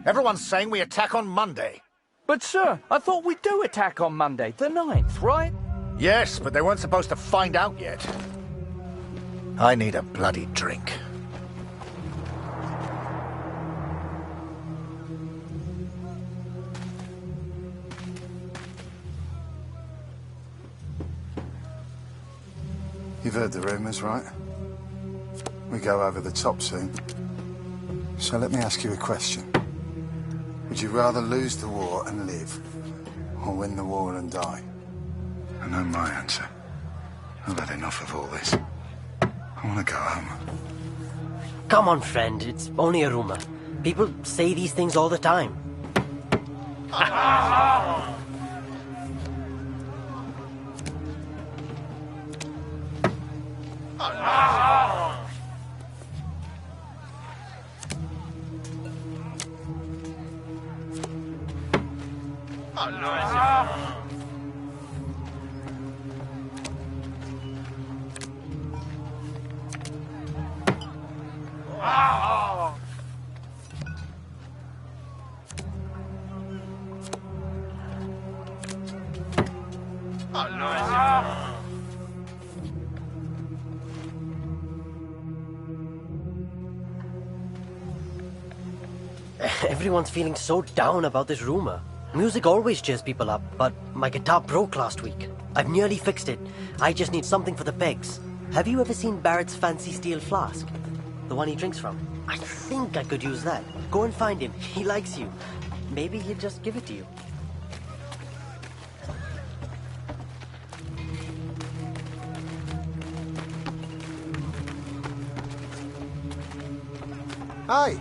Everyone's saying we attack on Monday. But, sir, I thought we do attack on Monday, the 9th, right? Yes, but they weren't supposed to find out yet. I need a bloody drink. You've heard the rumours, right? We go over the top soon. So let me ask you a question. Would you rather lose the war and live, or win the war and die? I know my answer. I've had enough of all this. I want to go home. Come on, friend. It's only a rumor. People say these things all the time. Everyone's feeling so down about this rumor. Music always cheers people up, but my guitar broke last week. I've nearly fixed it. I just need something for the pegs. Have you ever seen Barrett's fancy steel flask? The one he drinks from? I think I could use that. Go and find him. He likes you. Maybe he'll just give it to you. Hey,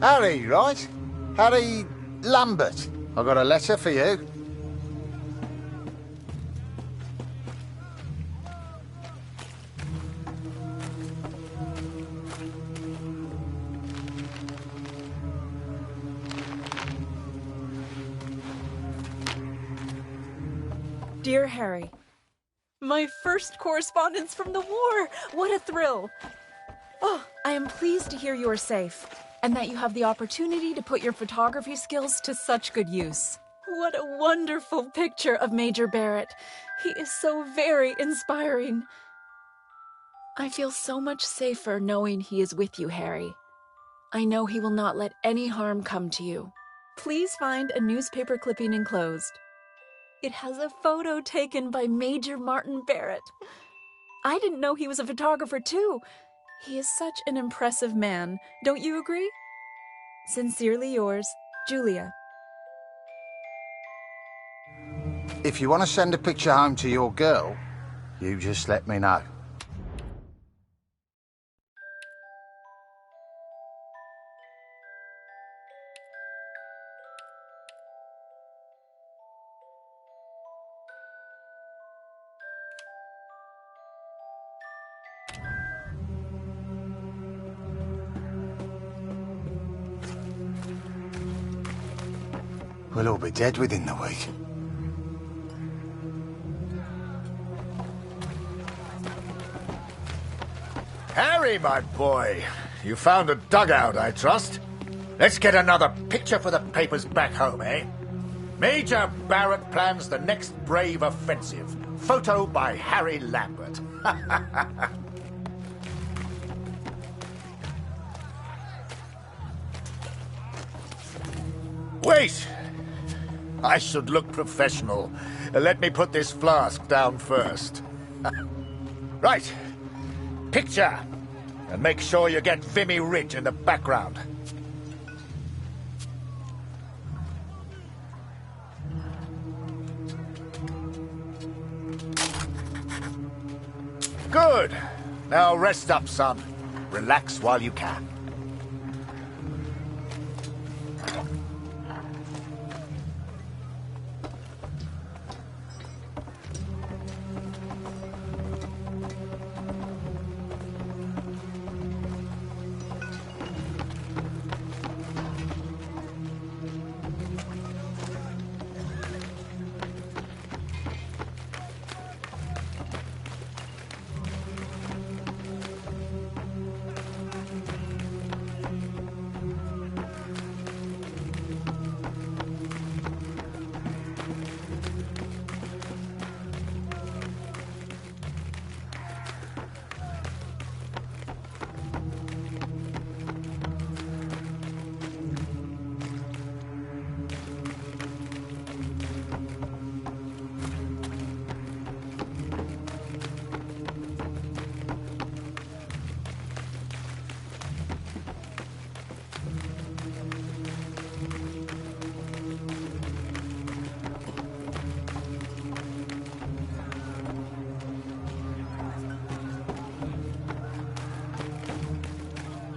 Harry, right? Harry Lambert. I got a letter for you. Dear Harry, my first correspondence from the war! What a thrill! Oh, I am pleased to hear you are safe, and that you have the opportunity to put your photography skills to such good use. What a wonderful picture of Major Barrett. He is so very inspiring. I feel so much safer knowing he is with you, Harry. I know he will not let any harm come to you. Please find a newspaper clipping enclosed. It has a photo taken by Major Martin Barrett. I didn't know he was a photographer, too. He is such an impressive man. Don't you agree? Sincerely yours, Julia. If you want to send a picture home to your girl, you just let me know. We'll all be dead within the week. Harry, my boy, you found a dugout, I trust. Let's get another picture for the papers back home, eh? Major Barrett plans the next brave offensive. Photo by Harry Lambert. Wait! I should look professional. Let me put this flask down first. Right. Picture. And make sure you get Vimy Ridge in the background. Good. Now rest up, son. Relax while you can.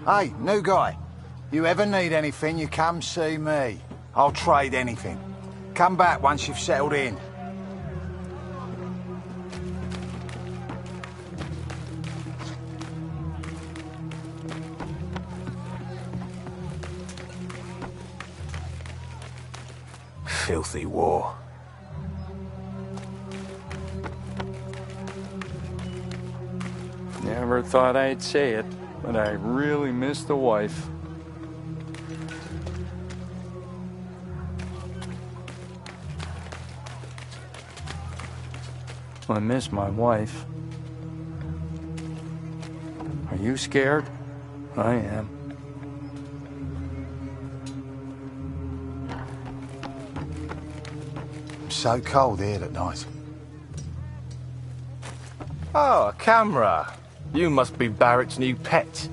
Hey, new guy. You ever need anything, you come see me. I'll trade anything. Come back once you've settled in. Filthy war. Never thought I'd say it, but I really miss the wife. I miss my wife. Are you scared? I am. It's so cold here at night. Oh, a camera. You must be Barrett's new pet.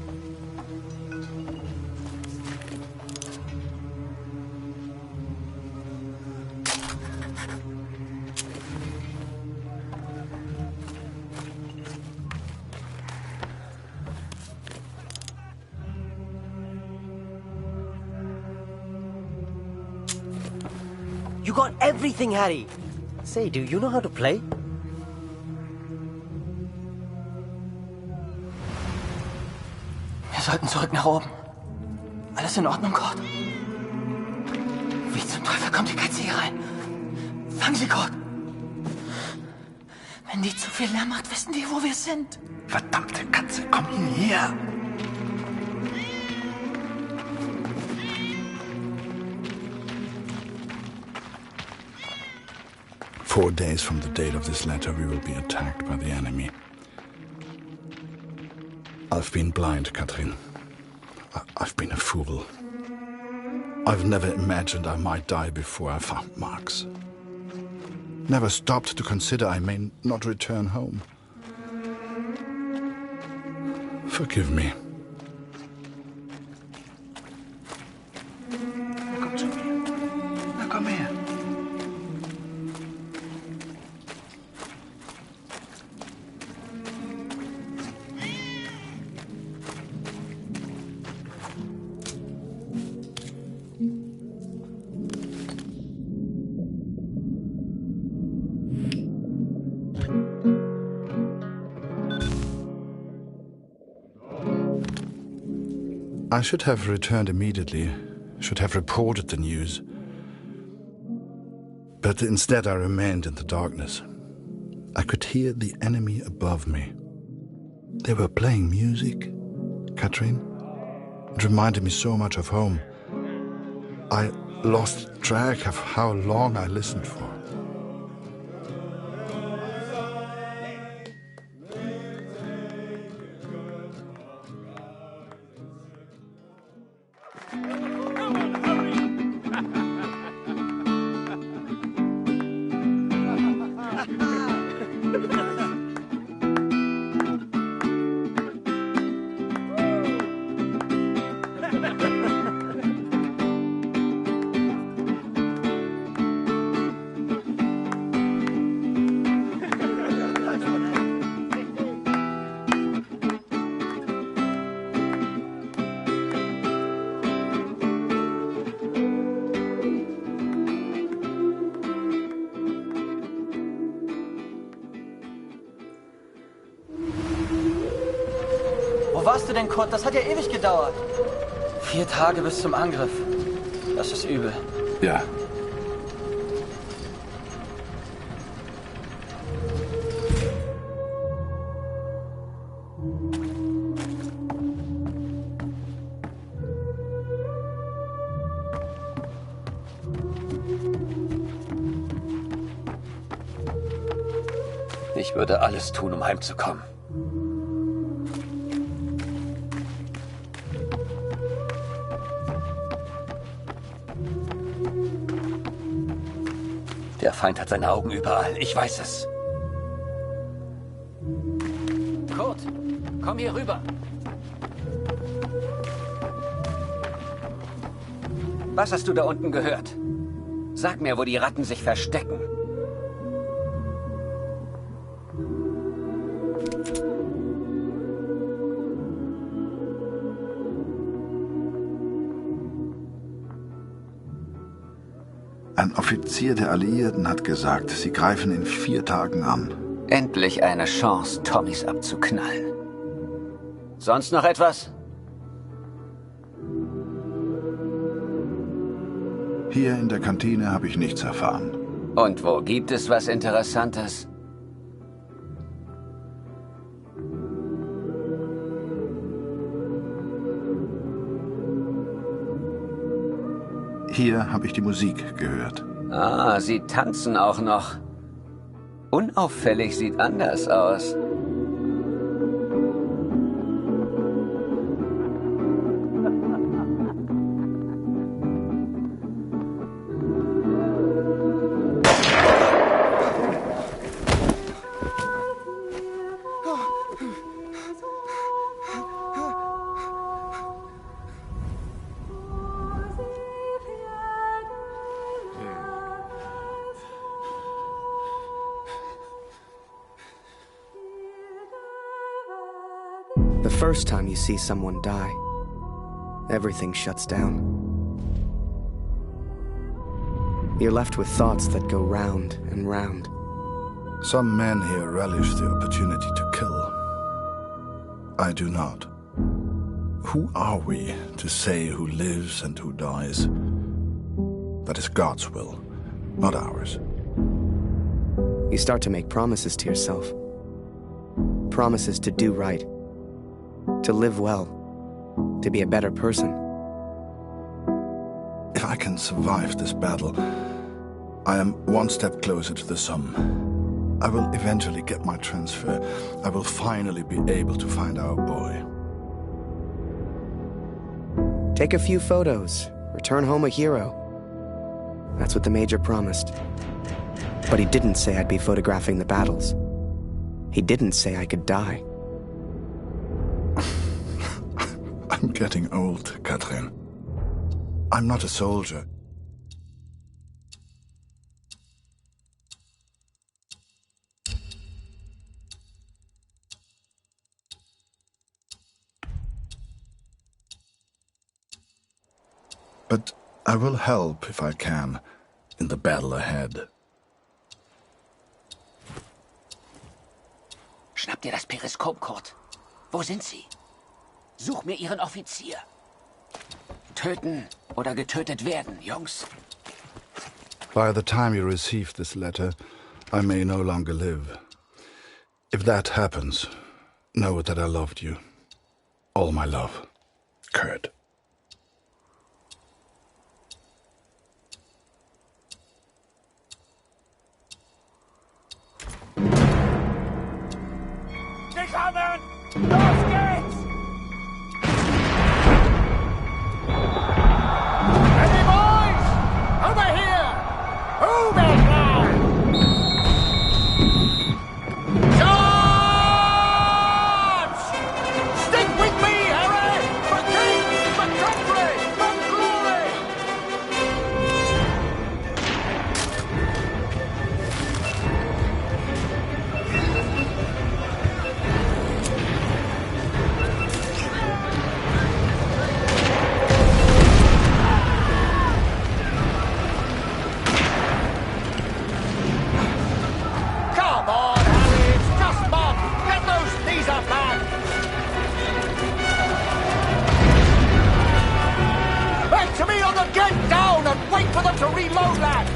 You got everything, Harry. Say, do you know how to play? Wir sollten zurück nach oben. Alles in Ordnung, Kurt? Wie zum Teufel kommt die Katze hier rein? Fang sie, Kurt! Wenn die zu viel Lärm macht, wissen die, wo wir sind. Verdammte Katze, komm hierher! 4 days from the date of this letter, we will be attacked by the enemy. I've been blind, Katrin. I've been a fool. I've never imagined I might die before I found Max. Never stopped to consider I may not return home. Forgive me. Na, komm zu mir. Na, komm her. I should have returned immediately, should have reported the news. But instead I remained in the darkness. I could hear the enemy above me. They were playing music, Catherine. It reminded me so much of home. I lost track of how long I listened for. Wo warst du denn, Kurt? Das hat ja ewig gedauert. 4 Tage bis zum Angriff. Das ist übel. Ja. Ich würde alles tun, um heimzukommen. Der Feind hat seine Augen überall. Ich weiß es. Kurt, komm hier rüber. Was hast du da unten gehört? Sag mir, wo die Ratten sich verstecken. Ein Offizier der Alliierten hat gesagt, sie greifen in 4 Tagen an. Endlich eine Chance, Tommys abzuknallen. Sonst noch etwas? Hier in der Kantine habe ich nichts erfahren. Und wo gibt es was Interessantes? Hier habe ich die Musik gehört. Ah, sie tanzen auch noch. Unauffällig sieht anders aus. The first time you see someone die, everything shuts down. You're left with thoughts that go round and round. Some men here relish the opportunity to kill. I do not. Who are we to say who lives and who dies? That is God's will, not ours. You start to make promises to yourself. Promises to do right. To live well. To be a better person. If I can survive this battle, I am one step closer to the Somme. I will eventually get my transfer. I will finally be able to find our boy. Take a few photos. Return home a hero. That's what the Major promised. But he didn't say I'd be photographing the battles. He didn't say I could die. I'm getting old, Catherine. I'm not a soldier. But I will help if I can in the battle ahead. Schnapp dir das Periskop, Kurt. Wo sind sie? Such mir ihren Offizier. Töten oder getötet werden, Jungs. By the time you receive this letter, I may no longer live. If that happens, know that I loved you. All my love. Kurt. Die kommen! Los geht's! Ready, boys? Over here! Move it now! Charge! Stick with me, Harry! For king, for country, for glory! Come on, Harry, it's just mud. Get those knees up, man. Back to me on the get down and wait for them to reload, lad.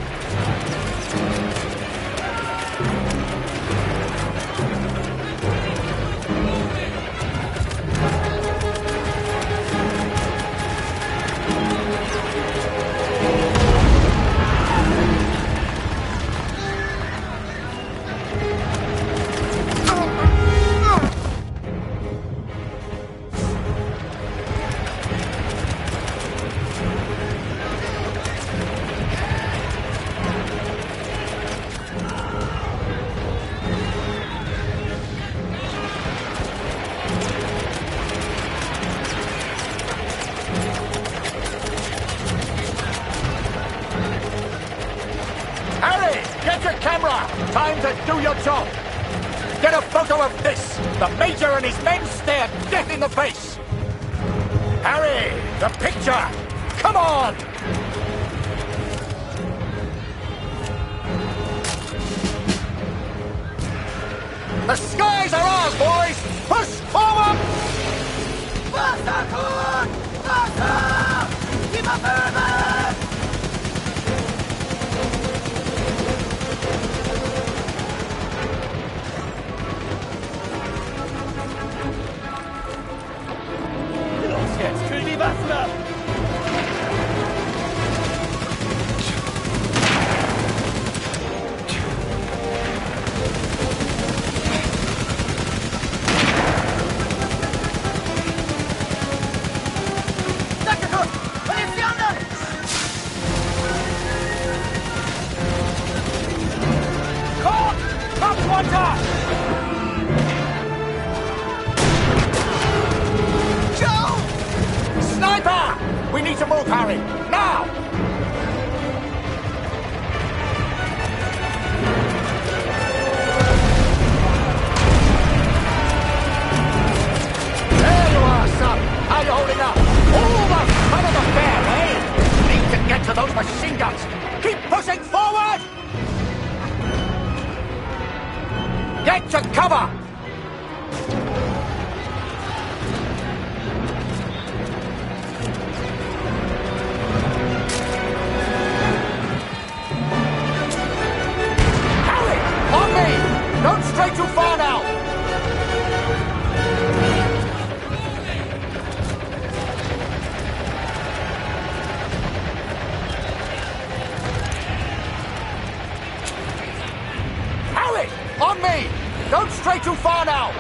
Harry, get your camera. Time to do your job. Get a photo of this. The Major and his men stare death in the face. Harry, the picture. Come on. The skies are ours, boys. Push forward. Wasser, Kurt! Wasser! Gib mal Böhmen! Los jetzt, kühl die Waffen ab. Danke, Kurt! Verletzt die anderen! Kurt, Kopf runter! Joe! Sniper! We need to move, Harry. Now! There you are, son. How you holding up? All the fun of the fair, eh? Need to get to those machine guns. Keep pushing forward! Get to cover! Harry! On me! Don't stray too far now! Harry! On me! Don't stray too far now!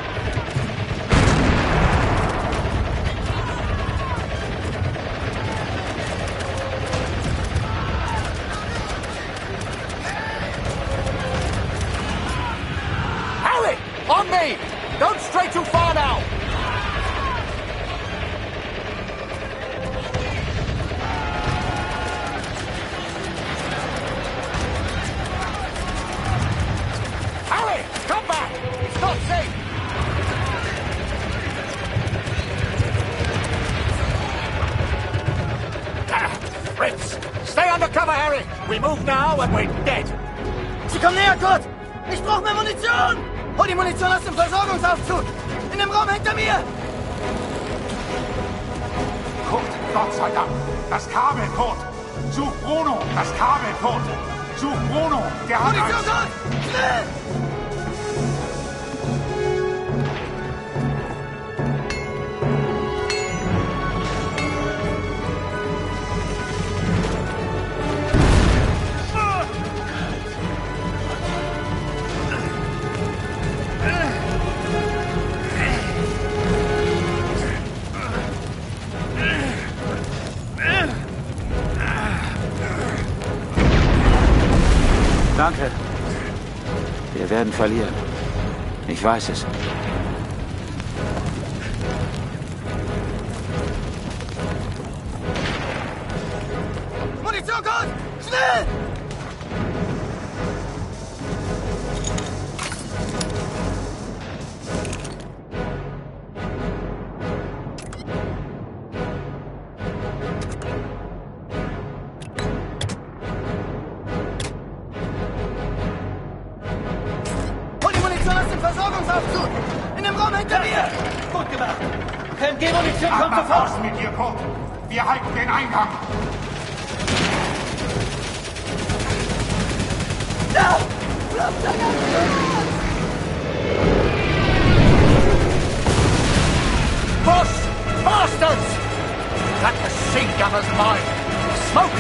Harry! On me! Don't stray too far now! Harry! Come back! It's not safe! Fritz! Stay under cover, Harry! We move now and we're dead! Sie kommen näher, Kurt! Ich brauche mehr Munition! Hol die Munition aus dem Versorgungsaufzug! In dem Raum hinter mir! Kurt, Gott sei Dank. Das Kabel, Kurt. Such Bruno. Das Kabel, Kurt. Such Bruno. Der hat Munition, eins. Kurt! Schnell! Danke. Wir werden verlieren. Ich weiß es. Munition, Kurt! Schnell! Hol die Munition aus dem Versorgungsaufzug! In dem Raum hinter mir! Gut gemacht. MG-Munition kommt Nach sofort. außen mit dir, Kurt. Wir halten den Eingang. Da! Boss! Bastards! That machine gunner's mine. Smoke!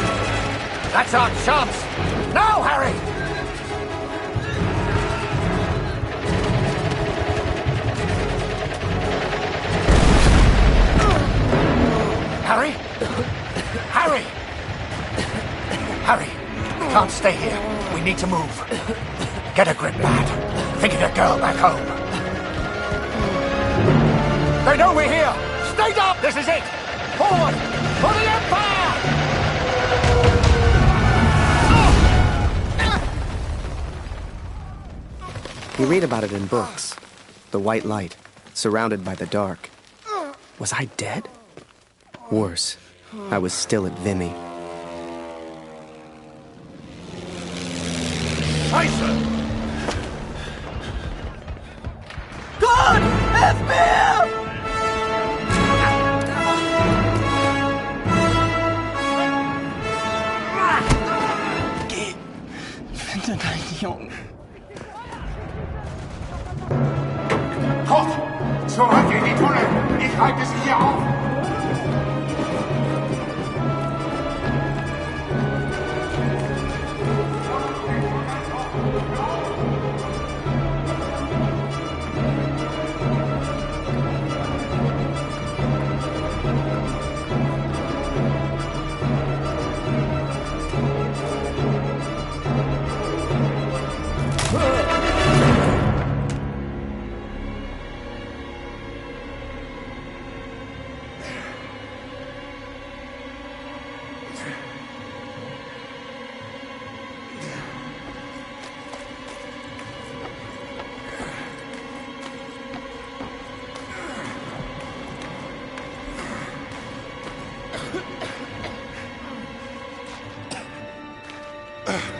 That's our chance. Now, Harry! Harry? Harry! Harry, we can't stay here. We need to move. Get a grip, lad. Think of your girl back home. They know we're here. Stay up! This is it! Forward! For the Empire! You read about it in books. The white light, surrounded by the dark. Was I dead? Worse, I was still at Vimy. Scheiße! Kurt! Hilf mir! Geh! Finde deinen Jungen. Kurt, zurück in die Tunnel. Ich halte sie hier auf. Ugh.